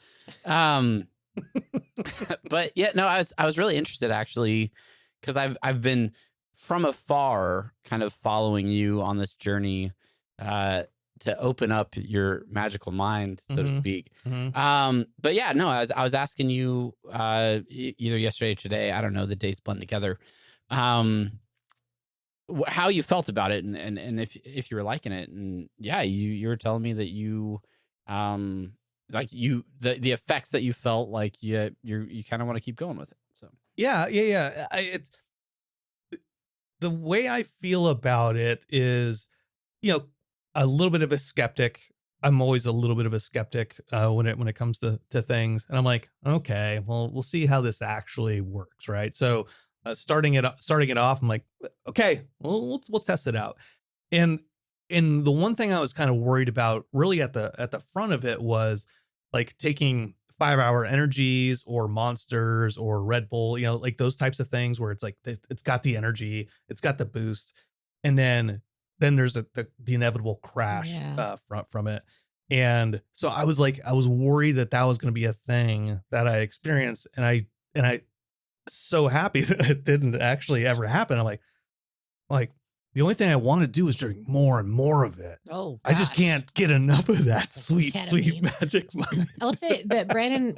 But yeah, no, I was really interested actually, because I've been from afar kind of following you on this journey to open up your magical mind, so to speak. But yeah, no, I was asking you either yesterday or today, I don't know, the days blend together, how you felt about it, and if you were liking it. And yeah, you were telling me that you like the effects that you felt like you kind of want to keep going with it. So Yeah. It's the way I feel about it is, a little bit of a skeptic. I'm always a little bit of a skeptic when it comes to things, and I'm like, okay, well, we'll see how this actually works, right? So starting it off, I'm like, okay, well, we'll test it out. And the one thing I was kind of worried about, really at the front of it, was like taking 5-hour energies or monsters or Red Bull, like those types of things where it's like it's got the energy, it's got the boost, and then there's the inevitable crash from it. And so I was worried that was going to be a thing that I experienced, and I so happy that it didn't actually ever happen. I'm like the only thing I want to do is drink more and more of it. Oh, I just can't get enough of that sweet ketamine. magic mind. I will say that Brandon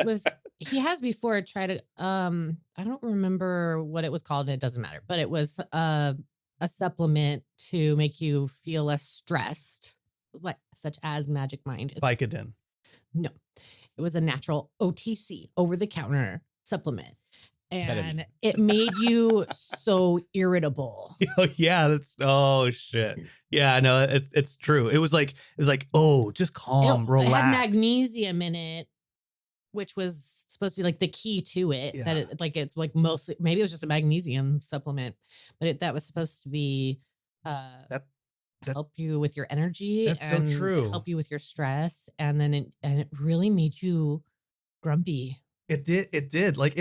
he has before tried to, I don't remember what it was called. It doesn't matter, but it was a supplement to make you feel less stressed, such as Magic Mind. Vicodin. No, it was a natural OTC, over the counter supplement. And it made you so irritable. Yeah, oh shit. Yeah, no, it's true. It was like, oh, just calm, relax. It had magnesium in it, which was supposed to be like the key to it. Yeah. That it's like mostly, maybe it was just a magnesium supplement, but that was supposed to be that help you with your energy. That's and so true. Help you with your stress, and then it really made you grumpy. It did. Like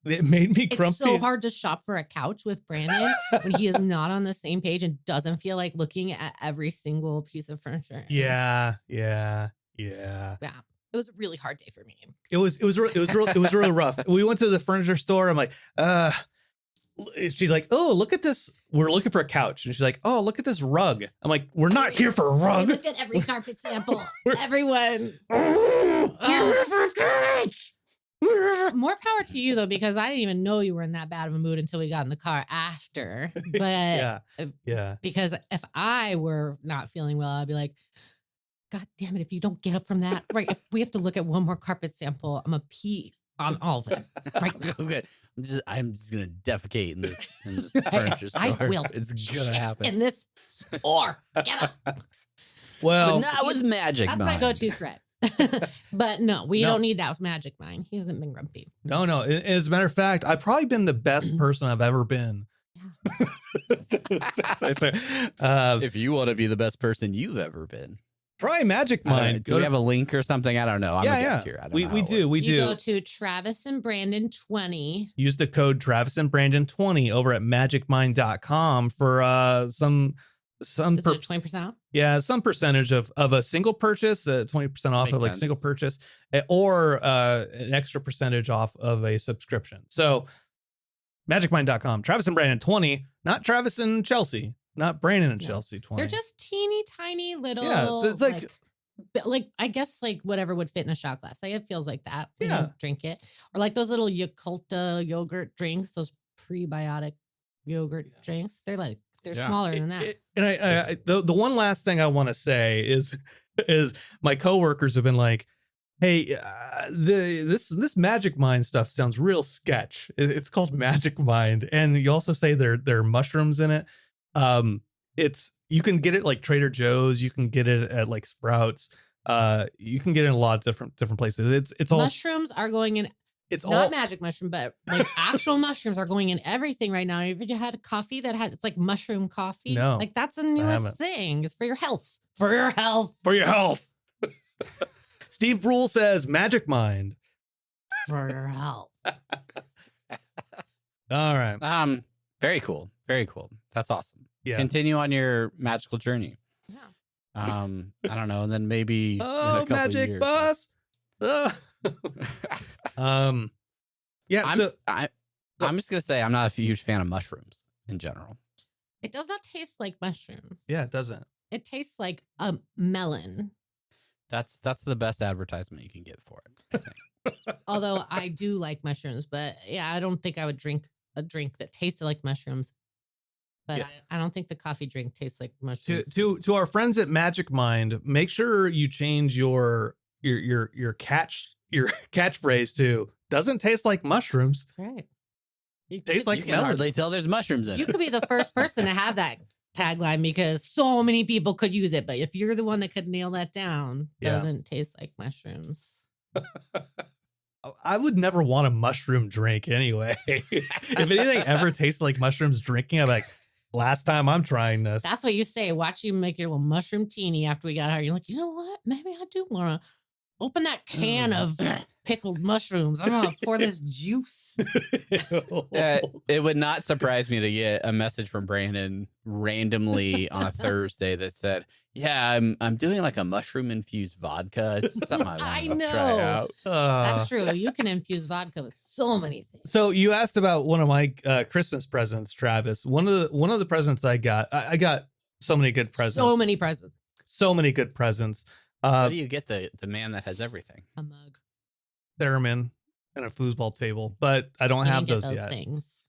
it made me grumpy. It's so hard to shop for a couch with Brandon when he is not on the same page and doesn't feel like looking at every single piece of furniture. Yeah. It was a really hard day for me. It was really rough. We went to the furniture store. I'm like, she's like, oh, look at this. We're looking for a couch. And she's like, oh, look at this rug. I'm like, we're not here for a rug. We looked at every carpet sample. Everyone. More power to you, though, because I didn't even know you were in that bad of a mood until we got in the car after. But yeah. Because if I were not feeling well, I'd be like, God damn it, if you don't get up from that, right? If we have to look at one more carpet sample, I'm going to pee on all of them right now. Okay. I'm just going to defecate in this Right. furniture store. I will. It's going to happen. In this store. Get up. Well, but no, it was Magic That's Mind. my go-to threat. But no, we don't need that with Magic Mind. He hasn't been grumpy. No. As a matter of fact, I've probably been the best person I've ever been. If you want to be the best person you've ever been, try Magic Mind. Do we have a link or something? I don't know. I'm a guest here. I don't know we do. We you do. Go to Travis and Brandon 20. Use the code Travis and Brandon 20 over at magicmind.com for some Is it 20% off? Yeah, some percentage of a single purchase, 20% off Makes of like sense. single purchase, or an extra percentage off of a subscription. So magicmind.com, Travis and Brandon 20, not Travis and Chelsea, not Brandon and Chelsea 20. They're just teeny tiny little. Yeah, it's like I guess like whatever would fit in a shot glass. Like it feels like that. When Yeah. you drink it, or like those little Yakulta yogurt drinks, those prebiotic yogurt drinks. They're smaller than that. And I the one last thing I want to say is my coworkers have been like, hey, this Magic Mind stuff sounds real sketch. It's called Magic Mind, and you also say there are mushrooms in it. You can get it like Trader Joe's. You can get it at like Sprouts. You can get it in a lot of different places. It's all Mushrooms are going in. It's Not all magic mushroom, but like actual mushrooms are going in everything right now. Have you had a coffee it's like mushroom coffee? No, like that's the haven't. newest thing. It's for your health. For your health. for your health. Steve Brule says Magic Mind. For your health. All right. Very cool. Very cool. That's awesome. Yeah. Continue on your magical journey. Yeah. I don't know, and then maybe in a Oh, couple Magic years. Bus. Yeah. I'm just gonna say I'm not a huge fan of mushrooms in general. It does not taste like mushrooms. Yeah, it doesn't. It tastes like a melon. That's the best advertisement you can get for it, I think. Although I do like mushrooms, but yeah, I don't think I would drink a drink that tasted like mushrooms. But Yeah. I don't think the coffee drink tastes like mushrooms. To our friends at Magic Mind, make sure you change your catchphrase to "doesn't taste like mushrooms." That's right. Tastes like You can melon. hardly tell there's mushrooms in You it. could be the first person to have that tagline because so many people could use it. But if you're the one that could nail that down, Yeah. doesn't taste like mushrooms. I would never want a mushroom drink anyway. If anything ever tastes like mushrooms drinking, I'm like, last time I'm trying this. That's what you say. Watch you make your little mushroom teeny after we got here. You're like, you know what? Maybe I do want to open that can of pickled mushrooms. I'm going to pour this juice. It would not surprise me to get a message from Brandon randomly on a Thursday that said, "Yeah, I'm doing like a mushroom infused vodka. It's something I want to try know. out." That's true. You can infuse vodka with so many things. So you asked about one of my Christmas presents, Travis. One of the presents I got so many good presents. So many presents. So many good presents. How do you get the man that has everything? A mug. Theremin and a foosball table, but I don't You have didn't those get yet. things.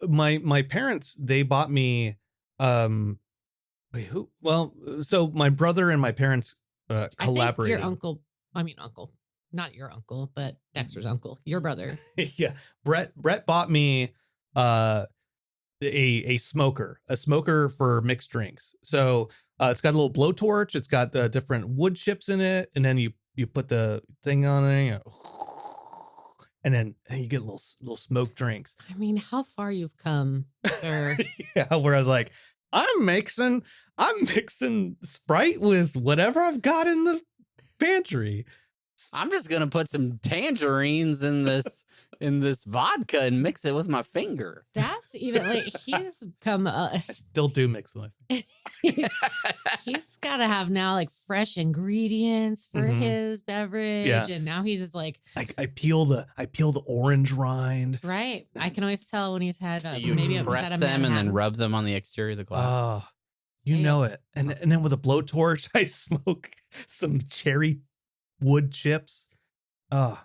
My parents, they bought me wait, who? Well, so my brother and my parents I think collaborated. your uncle, not your uncle, but Dexter's uncle, your brother. Yeah, Brett bought me a smoker for mixed drinks. So it's got a little blowtorch, it's got different wood chips in it, and then you put the thing on it, and then you get little smoked drinks. I mean, how far you've come, sir. Yeah, where I was like, I'm mixing Sprite with whatever I've got in the pantry. I'm just gonna put some tangerines in this vodka and mix it with my finger. That's even like he's come. I still do mix with He's got to have now like fresh ingredients for Mhm. his beverage, Yeah. and now he's just like, I peel the orange rind. right. I can always tell when he's had You maybe it was press at a them and then Manhattan. rub them on the exterior of the glass. Oh, you Yeah. know it. And then with a blowtorch, I smoke some cherry wood chips. Oh,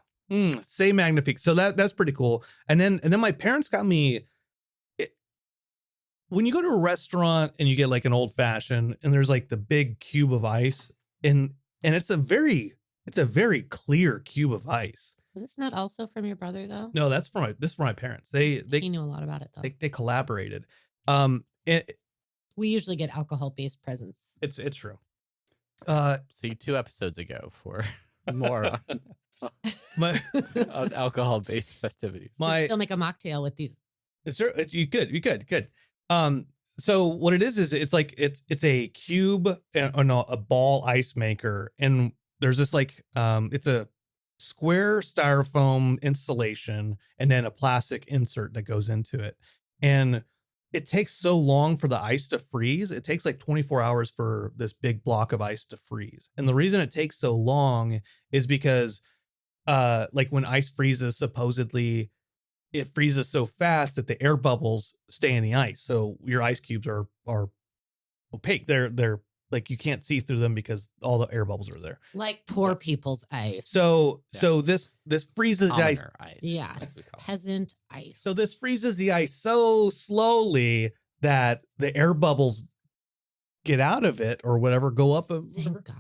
c'est magnifique. So that's pretty cool. And then my parents got me. When you go to a restaurant and you get like an old fashioned, and there's like the big cube of ice, and it's a very clear cube of ice. Was this not also from your brother though? No, that's from my parents. They He knew a lot about it though. they collaborated. We usually get alcohol based presents. It's true. See 2 episodes ago for more My on alcohol-based festivities. You can my still make a mocktail with these. you could. So what it is it's like it's a cube or no, a ball ice maker, and there's this like it's a square styrofoam installation and then a plastic insert that goes into it, and it takes so long for the ice to freeze. It takes like 24 hours for this big block of ice to freeze, and the reason it takes so long is because like when ice freezes, supposedly it freezes so fast that the air bubbles stay in the ice. So your ice cubes are opaque. They're like you can't see through them because all the air bubbles are there. Like poor people's ice. So Yeah. so this freezes the ice. Commoner ice. as yes, we call it. peasant ice. So this freezes the ice so slowly that the air bubbles get out of it or whatever, go up, Thank God.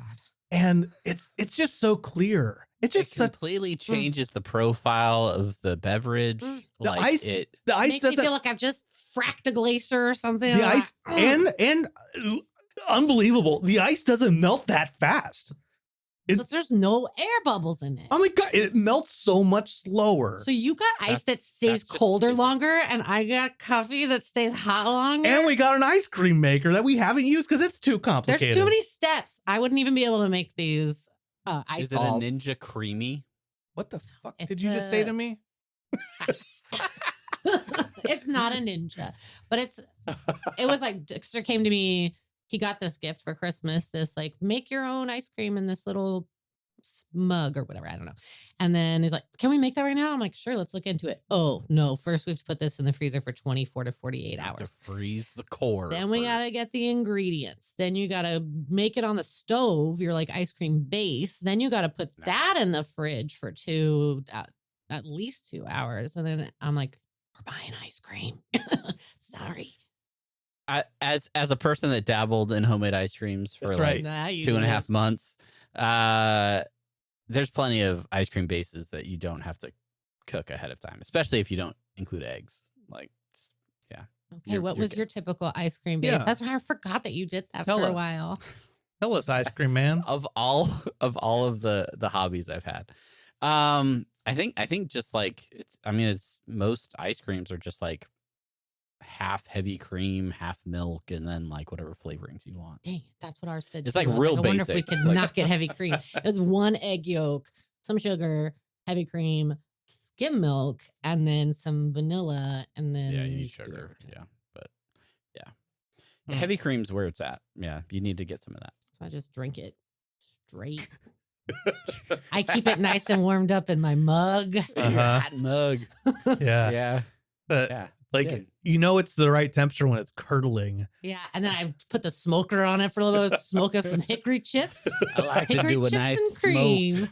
and it's just so clear. It's It just such, completely changes the profile of the beverage. Mm. The Like ice- it the ice Makes me doesn't. feel like I've just fracked a glacier or something. The I'm ice like, and unbelievable. The ice doesn't melt that fast. because there's no air bubbles in it. Oh my god, it melts so much slower. So you got ice that stays that's just colder amazing. longer, and I got coffee that stays hot longer. And we got an ice cream maker that we haven't used because it's too There's complicated. too many steps. I wouldn't even be able to make these ice is it balls. a Ninja Creamy? What the fuck It's did you just say a- to me? It's not a ninja, but it was like Dexter came to me. He got this gift for Christmas. This like make your own ice cream in this little mug or whatever. I don't know. And then he's like, can we make that right now? I'm like, sure, let's look into it. Oh, no. First, we have to put this in the freezer for 24 to 48 hours. To freeze the core. Then we got to get the ingredients. Then you got to make it on the stove, your like ice cream base. Then you got to put that in the fridge for at least 2 hours. And then I'm like, we're buying ice cream. Sorry. As a person that dabbled in homemade ice creams for like 2.5 months, there's plenty of ice cream bases that you don't have to cook ahead of time, especially if you don't include eggs. Like, yeah. Okay, what was your typical ice cream base? Yeah. That's why I forgot that you did that Tell for us. a while. Tell us, ice cream man. Of all of the hobbies I've had, I think just like it's most ice creams are just like half heavy cream, half milk, and then like whatever flavorings you want. Dang, that's what ours said. It's too. like I was real I wonder if we basic. could Like- not get heavy cream. It was 1 egg yolk, some sugar, heavy cream, skim milk, and then some vanilla, and then Yeah, you need do sugar. it. Yeah, but yeah, Hmm. heavy cream's where it's at. Yeah, you need to get some of that. So I just drink it straight. I keep it nice and warmed up in my mug. Uh-huh. Hot mug. Yeah. Yeah, Yeah. Like, good. it's the right temperature when it's curdling. Yeah, and then I put the smoker on it for a little bit, smoke us some hickory chips. I like to Hickory do a chips nice and cream.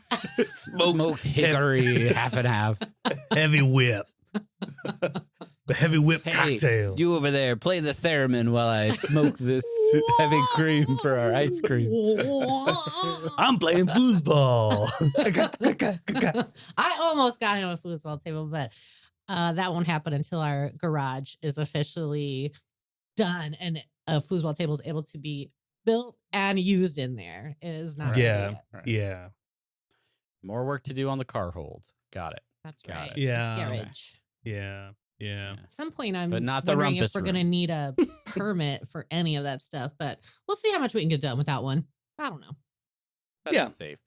smoked hickory half and half. Heavy whip. The heavy whip Hey, cocktail. you over there, play the theremin while I smoke this heavy cream for our ice cream. I'm playing foosball. I almost got him a foosball table, but that won't happen until our garage is officially done and a foosball table is able to be built and used in there. It is not. Yeah. ready yet. Right. Yeah. More work to do on the car hold. Got it. That's Got right. it. Yeah. Garage. Yeah. Yeah. At some point, I'm But not the wondering rumpus if we're going to room. need a permit for any of that stuff, but we'll see how much we can get done without one. I don't know. That's Yeah. safe.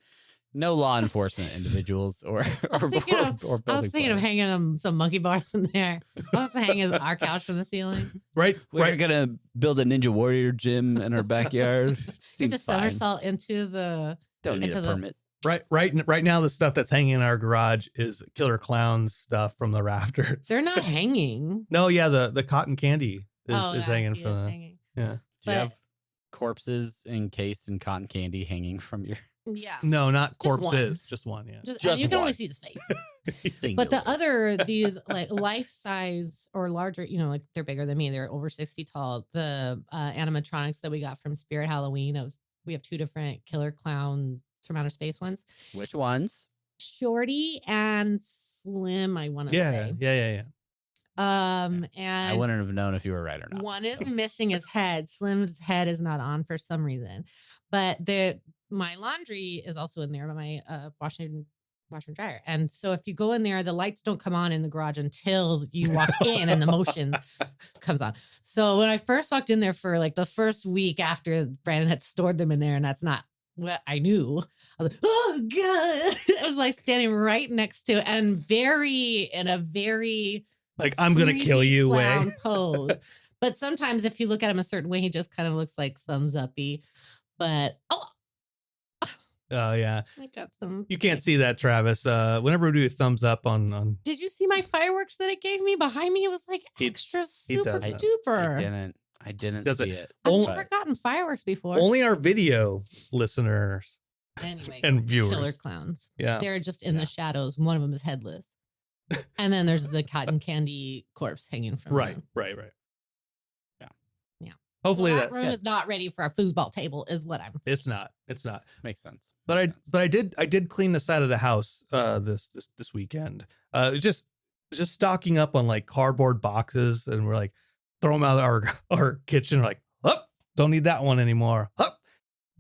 No law enforcement individuals or thinking of- I was building thinking of planners. hanging some monkey bars in there. I was hanging our couch from the ceiling. Right. We're Right. gonna build a Ninja Warrior gym in our backyard. You Seems just fine. somersault into the. Don't need into a the- permit. Right now, the stuff that's hanging in our garage is Killer Clowns stuff from the rafters. They're not hanging. No, yeah, the cotton candy is yeah, hanging he from is the. hanging. Yeah. Do you But- have corpses encased in cotton candy hanging from your Yeah. No, not Just corpses. Just one. Yeah. Just, Just you can only one. see his face. singular? But the other, these like life size or larger, like they're bigger than me. They're over 6 feet tall. The animatronics that we got from Spirit Halloween we have 2 different Killer Clown from Outer Space ones. Which ones? Shorty and Slim, I want to Yeah. say. Yeah. I And wouldn't have known if you were right or not. one is missing his head. Slim's head is not on for some reason. But my laundry is also in there, but my washer and dryer. And so if you go in there, the lights don't come on in the garage until you walk in and the motion comes on. So when I first walked in there for like the first week after Brandon had stored them in there, and that's not what I knew, I was like, oh God. I was like standing right next to and in a very Like, I'm gonna kill creepy you clown way. pose. But sometimes if you look at him a certain way, he just kind of looks like thumbs uppy. But Oh yeah. I got some. You can't see that, Travis. Whenever we do a thumbs up on Did you see my fireworks that it gave me behind me? It was like He- extra he super does that. duper. I didn't Does it see it. I've Only- never gotten fireworks before. only our video listeners Anyway, and viewers. killer clowns. Yeah. They're just in Yeah. the shadows. One of them is headless. And then there's the cotton candy corpse hanging from Right. them. Right. Yeah. Yeah. Hopefully So that's that room is not ready for a foosball table, is what I'm. It's not. It's not. Makes sense. But I did clean the side of the house this weekend. Just stocking up on like cardboard boxes, and we're like throw them out of our kitchen. We're like, oh, don't need that one anymore. Oh.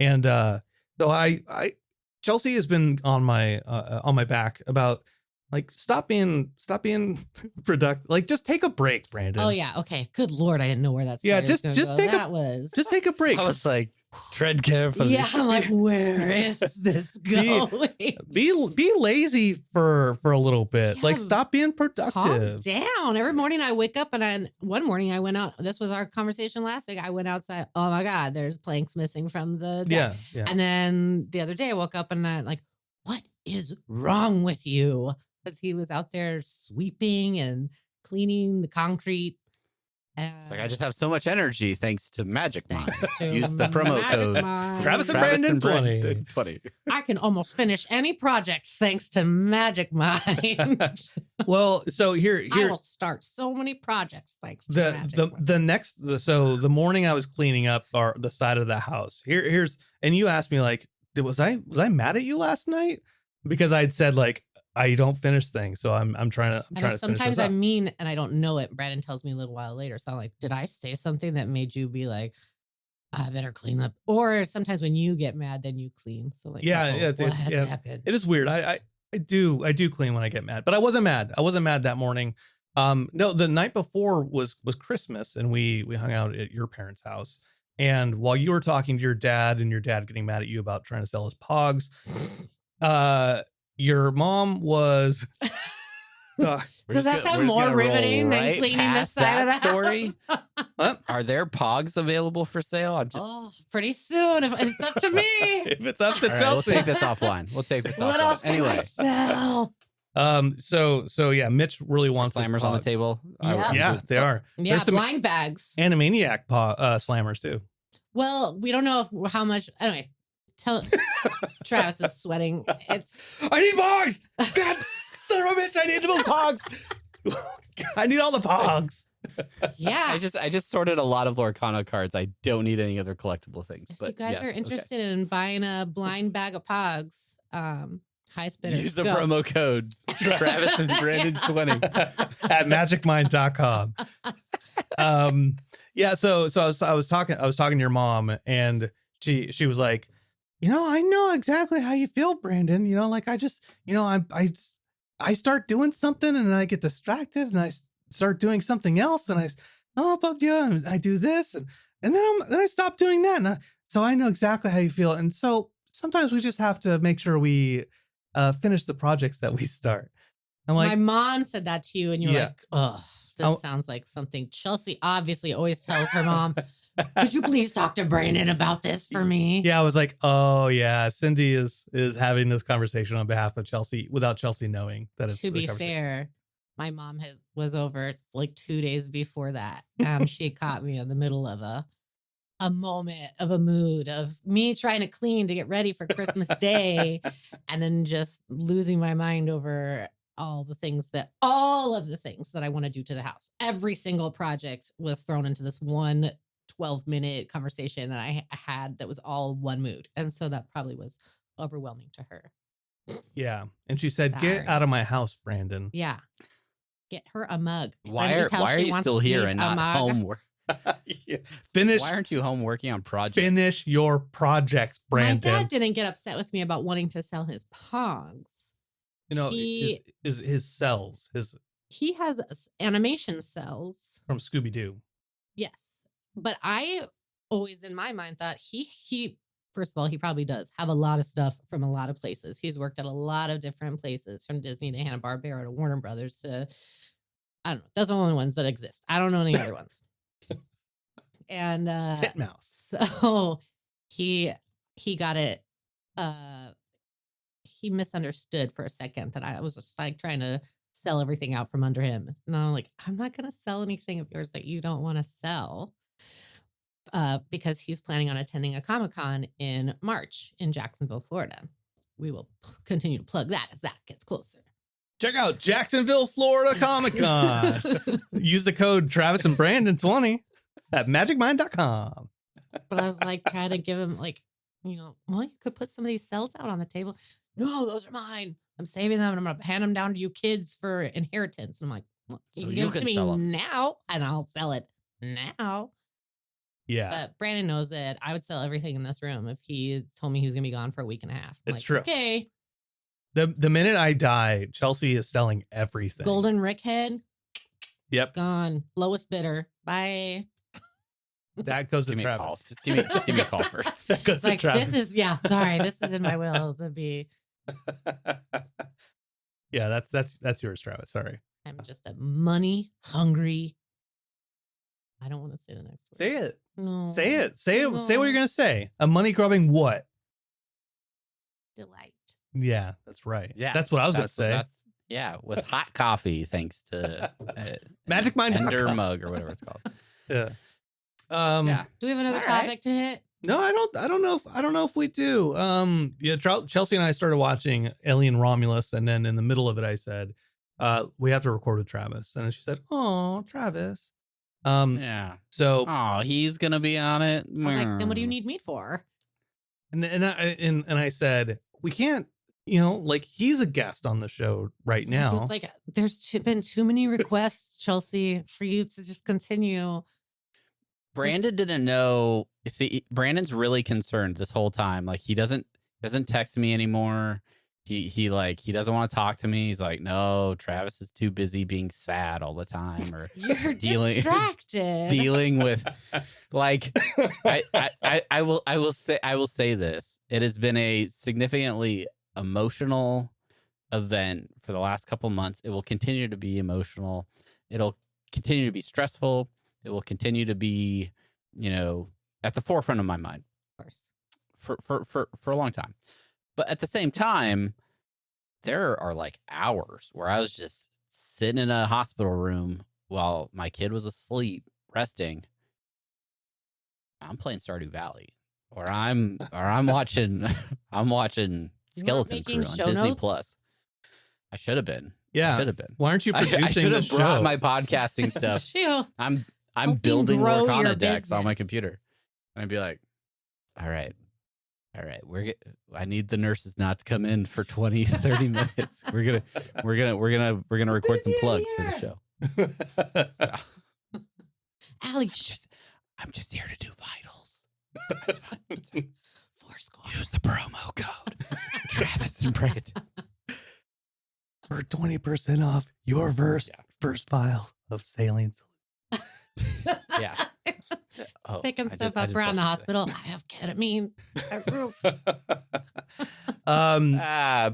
And so I Chelsea has been on my back about like stop being productive. Like just take a break, Brandon. Oh yeah. Okay. Good Lord, I didn't know where that. Yeah, story was just gonna go. take a- that was. Just take a break. I was like, tread carefully. Yeah, I'm like, where is this going? Be lazy for a little bit. Yeah, like stop being Calm productive. down. Every morning I wake up and one morning I went out. This was our conversation last week. I went outside. Oh my God, there's planks missing from the deck. Yeah. And then the other day I woke up and I like, what is wrong with you? Because he was out there sweeping and cleaning the concrete. It's like, I just have so much energy thanks to Magic Mind. Thanks to Use the promo Magic code Mind. Travis and Brandon 20. 20. I can almost finish any project thanks to Magic Mind. Well, so I here will start so many projects thanks to Magic Mind. So the morning I was cleaning up the side of the house. Here's and you asked me like, was I mad at you last night because I'd said like I don't finish things, so I'm trying to. Sometimes I'm mean and I don't know it. Brandon tells me a little while later. So I'm like, did I say something that made you be like, I better clean up? Or sometimes when you get mad, then you clean. So like, what has happened? It is weird. I do clean when I get mad, but I wasn't mad. I wasn't mad that morning. No, the night before was Christmas, and we hung out at your parents' house. And while you were talking to your dad, and your dad getting mad at you about trying to sell his pogs, your mom was. Does that sound more riveting than cleaning the side of the story? What? Are there pogs available for sale? I'm just pretty soon. If it's up to me. If it's up to All right, Chelsea, we'll take this offline. What else can I sell? So yeah, Mitch really wants slammers on the table. Yeah, they are. Yeah, There's some blind bags. Animaniac slammers too. Well, we don't know how much. Anyway, Travis is sweating. I need pogs. God, son of a bitch! I need the pogs. I need all the pogs. Yeah, I just sorted a lot of Lorcana cards. I don't need any other collectible things. If but you guys are interested in buying a blind bag of pogs, highest bidder. Use the promo code Travis and Brandon 20 at magicmind.com. Yeah, so I was talking to your mom, and she was like, I know exactly how you feel, Brandon. Like I start doing something and I get distracted and I start doing something else and I do this and then I stop doing that. So I know exactly how you feel. And so sometimes we just have to make sure we finish the projects that we start. I'm like, my mom said that to you and you're like, oh, this sounds like something Chelsea obviously always tells her mom. Could you please talk to Brandon about this for me? Yeah, I was like, oh yeah, Cindy is having this conversation on behalf of Chelsea without Chelsea knowing that it's. To be fair, my mom was over like 2 days before that, and she caught me in the middle of a moment of a mood of me trying to clean to get ready for Christmas Day, and then just losing my mind over all of the things that I want to do to the house. Every single project was thrown into this one 12-minute conversation that I had that was all one mood. And so that probably was overwhelming to her. Yeah. And she said, Get out of my house, Brandon. Yeah. Get her a mug. Why are you still here and not home? Yeah. Why aren't you home working on projects? Finish your projects, Brandon. My dad didn't get upset with me about wanting to sell his pogs. His cells. He has animation cells. From Scooby-Doo. Yes. But I always, in my mind, thought he first of all, he probably does have a lot of stuff from a lot of places. He's worked at a lot of different places, from Disney to Hanna-Barbera to Warner Brothers to, I don't know. Those are the only ones that exist. I don't know any other ones. And Titmouse. So he got it. He misunderstood for a second that I was just like trying to sell everything out from under him. And I'm like, I'm not going to sell anything of yours that you don't want to sell. Because he's planning on attending a Comic-Con in March in Jacksonville, Florida. We will continue to plug that as that gets closer. Check out Jacksonville, Florida Comic-Con. Use the code Travis and Brandon 20 at magicmind.com. But I was like trying to give him well, you could put some of these cells out on the table. No, those are mine. I'm saving them and I'm going to hand them down to you kids for inheritance. And I'm like, well, you can give it to me now and I'll sell it now. Yeah. But Brandon knows that I would sell everything in this room if he told me he was going to be gone for a week and a half. It's true. Okay. The minute I die, Chelsea is selling everything. Golden Rick head. Yep. Gone. Lowest bidder. Bye. That goes to Give me Travis. a call. Just give me a call first. That goes to Travis. This is in my will to be. Yeah, that's yours, Travis. Sorry. I'm just a money hungry. I don't want to say the next word. Say it. No. Say it. Say what you're gonna say. A money grubbing what? Delight. Yeah, that's right. Yeah, That's what I was going to that's- say. Yeah, with hot coffee, thanks to Magicmind.com. Ender mug or whatever it's called. Yeah. Yeah. Do we have another All right. topic to hit? No, I don't know if we do. Yeah, Chelsea and I started watching Alien Romulus, and then in the middle of it, I said, we have to record with Travis. And she said, "Oh, Travis." Yeah. So Oh, he's gonna be on it. I was like, then what do you need me for? and I said, we can't, like he's a guest on the show right He now. was like, there's been too many requests, Chelsea, for you to just continue. Brandon didn't know. See, Brandon's really concerned this whole time. Like he doesn't text me anymore. He doesn't want to talk to me. He's like, no, Travis is too busy being sad all the time, or You're distracted. distracted. dealing with like I will say this. It has been a significantly emotional event for the last couple months. It will continue to be emotional. It'll continue to be stressful. It will continue to be, at the forefront of my mind. Of course. For a long time. But at the same time, there are like hours where I was just sitting in a hospital room while my kid was asleep, resting. I'm playing Stardew Valley, or I'm watching Skeleton making Crew on show Disney notes? Plus. I should have been. Yeah. I should have been. Why aren't you I producing should this have brought show? my podcasting stuff. Chill. I'm Helping building grow Lorcana your decks on my business. computer, and I'd be like, all right, I need the nurses not to come in for 20, 30 minutes. We're gonna record some Busy plugs for here. the show. So, Allie, I'm just here to do vitals. That's fine. Fourscore. Use the promo code Travis and Brandon. For 20% off your first file of saline. Yeah. It's Oh, picking I stuff did- I up did around the post it. hospital. I have ketamine.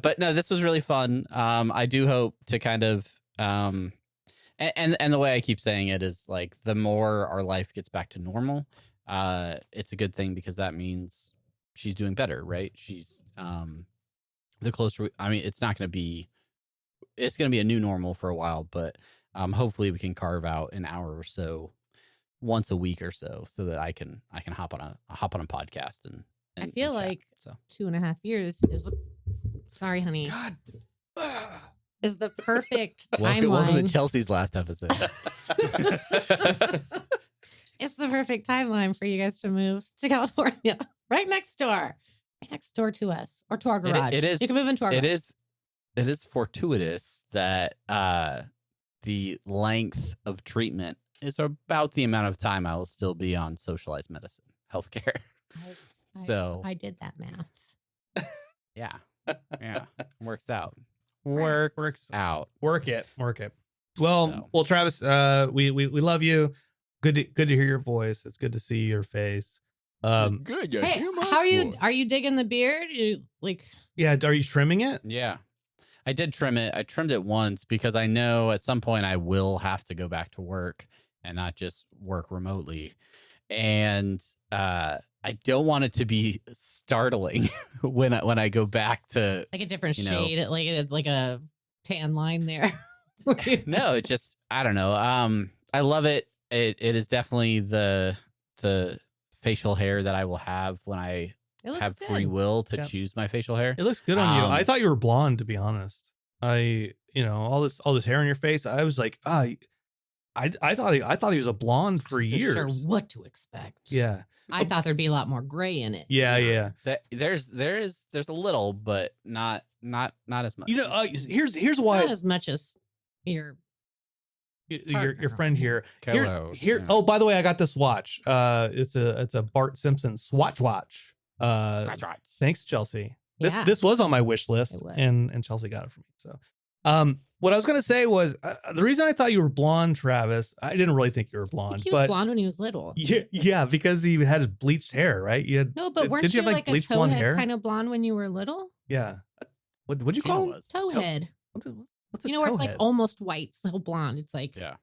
But no, this was really fun. I do hope to kind of and the way I keep saying it is like the more our life gets back to normal, it's a good thing because that means she's doing better, right? She's the closer it's not going to be a new normal for a while, but hopefully we can carve out an hour or so once a week or so that I can hop on a podcast and I feel chat. like So 2.5 years is. Sorry, honey. God. Is the perfect welcome timeline. to Chelsea's last episode. It's the perfect timeline for you guys to move to California, right next door to us or to our garage. It is. You can move into our garage. It is fortuitous that the length of treatment is about the amount of time I will still be on socialized medicine, healthcare. So I did that math. yeah, works out. Works out. Work it. Well, So. well, Travis, we love you. Good to hear your voice. It's good to see your face. Good. Hey, how are you? Are you digging the beard? You like? Yeah, are you trimming it? Yeah. I did trim it. I trimmed it once because I know at some point I will have to go back to work and not just work remotely. And I don't want it to be startling when I go back to Like a different You know. shade, like a tan line there. for you. no, it just I don't know. I love it. It is definitely the facial hair that I will have when I It looks have good. free will to Yep. choose my facial hair. It looks good on you. I Um, thought you were blonde, to be honest. All this hair on your face. I was like, I thought he was a blonde for Wasn't years. sure what to expect. Yeah. I thought there'd be a lot more gray in it. to Yeah, be yeah. honest. There's a little, but not as much. Here's why Not as much as your. your partner. friend here. Hello. Here. Yeah. Oh, by the way, I got this watch. It's a Bart Simpson Swatch watch. That's right. Thanks, Chelsea. Yeah. This was on my wish list, It was. and Chelsea got it for me. So, what I was gonna say was the reason I thought you were blonde, Travis. I didn't really think you were I blonde, think he was but blonde when he was little. yeah, because he had his bleached hair, right? You had No, but weren't did you have like a bleached blonde hair? towhead kind of blonde when you were little? Yeah. What'd you Sheena call him? was. Towhead. What's a You know where it's like towhead? almost white, still blonde. It's like Yeah.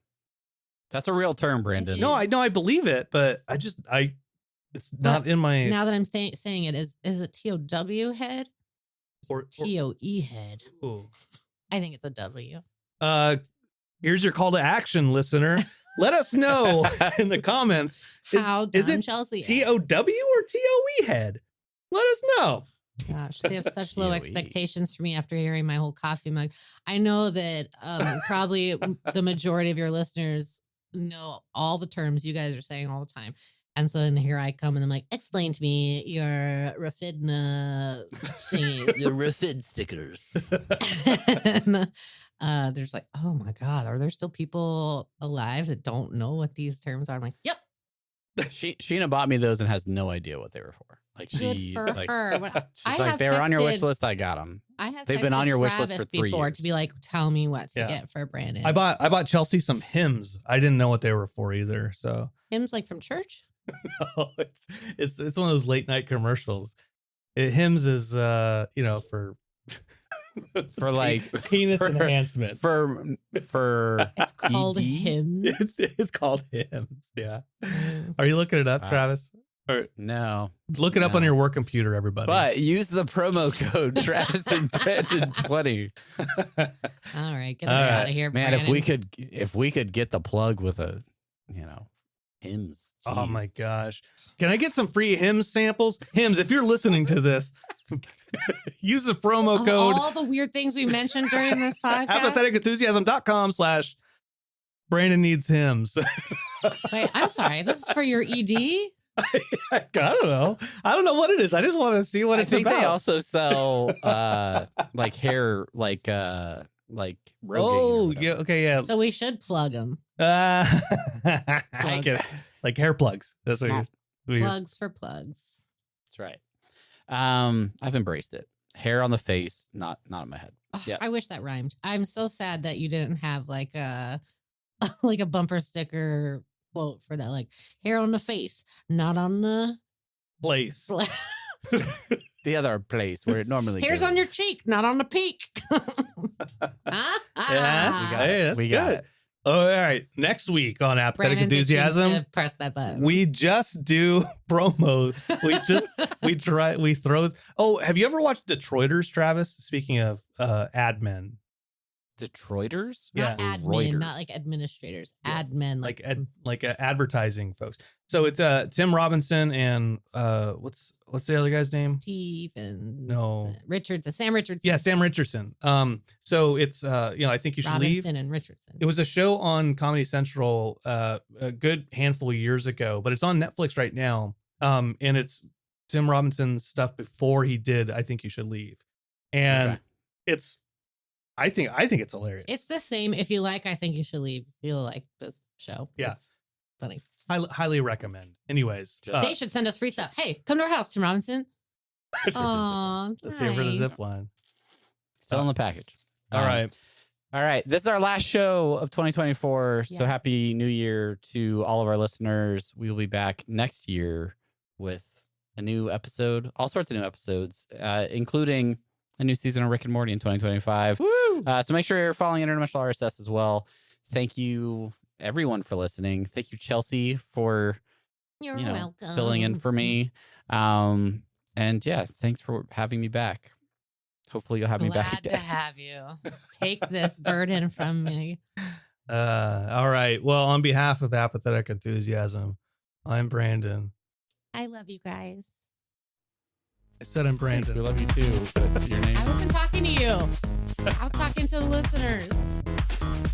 That's a real term, Brandon. No, I believe it, but it's not in my. now that I'm saying it is it TOW head? TOE head. Ooh. I think it's a W. Here's your call to action, listener. Let us know in the comments. How Is dumb it Chelsea is. TOW or TOE head? Let us know. Gosh, they have such low TOE. expectations for me after hearing my whole coffee mug. I know that probably the majority of your listeners know all the terms you guys are saying all the time. And so then here I come and I'm like, explain to me your Rafidna thingies. Your Rafid stickers. And, there's like, oh my God, are there still people alive that don't know what these terms are? I'm like, yep, Sheena bought me those and has no idea what they were for. Like good she, for like, her. When she's I like, have they were on your wish texted- list. I got them. I have They've been texted on your wish list Travis for 3 before years. to be like, tell me what to Yeah. get for Brandon. I bought Chelsea some hymns. I didn't know what they were for either. So hymns like from church. it's one of those late night commercials. Hymns is for For like penis for- enhancement. for It's called ED? hymns. It's called hymns. Yeah. Are you looking it up, Travis? Or No. look it up on No. your work computer, everybody. But use the promo code Travis and Brandon 20. All right, get All us right. out of here, Man, Brandon. if we could get the plug with a, hymns. Oh my Jeez. gosh. Can I get some free hymns samples? Hymns, if you're listening to this, use the promo Of code all the weird things we mentioned during this podcast. apatheticenthusiasm.com/Brandon needs hymns. Wait, I'm sorry. This is for your ED? I don't know. I don't know what it is. I just want to see what I it's think about. they also sell like hair, like Rogaine or Oh, whatever. yeah. Okay, yeah. So we should plug them. I get it. Like hair plugs. That's what you're. Plugs for plugs. That's right. I've embraced it. Hair on the face, not on my head. Oh, Yeah. I wish that rhymed. I'm so sad that you didn't have like a bumper sticker quote for that. Like hair on the face, not on the Place. The other place where it normally hairs goes. on your cheek, not on the peak. Ah, Yeah, We got Hey, it. that's We got good. it. All right. Next week on Apathetic Brandon's itching Enthusiasm, to press that button. we just do promos. We throw. Oh, have you ever watched Detroiters, Travis? Speaking of ad men, Detroiters? not yeah. admin, not Reuters. like administrators. Yeah. Admin, like advertising folks. So it's Tim Robinson and what's the other guy's name? Steven. No. Richardson. Sam Richardson. Yeah, Sam Richardson. So it's I think you should leave. Robinson and Richardson. It was a show on Comedy Central a good handful of years ago, but it's on Netflix right now. And it's Tim Robinson's stuff before he did I Think You Should Leave. And Okay. it's I think it's hilarious. It's the same. If you like, I think you should leave. You'll like this show. Yeah. It's funny. Highly recommend. Anyways, They should send us free stuff. Hey, come to our house, Tim Robinson. Oh, let's hear for the zip line. Still in the package. All right. All right. This is our last show of 2024. So Yes. happy new year to all of our listeners. We will be back next year with a new episode, all sorts of new episodes, including a new season of Rick and Morty in 2025. Woo! So make sure you're following Interdimensional RSS as well. Thank you, everyone, for listening. Thank you, Chelsea, for You're you know, welcome. filling in for me. And yeah, thanks for having me back. Hopefully you'll have me back Glad to again. have you. Take this burden from me. All right. Well, on behalf of Apathetic Enthusiasm, I'm Brandon. I love you guys. I said I'm Thanks, Brandon. we love you too. But your name. I wasn't talking to you. I was talking to the listeners.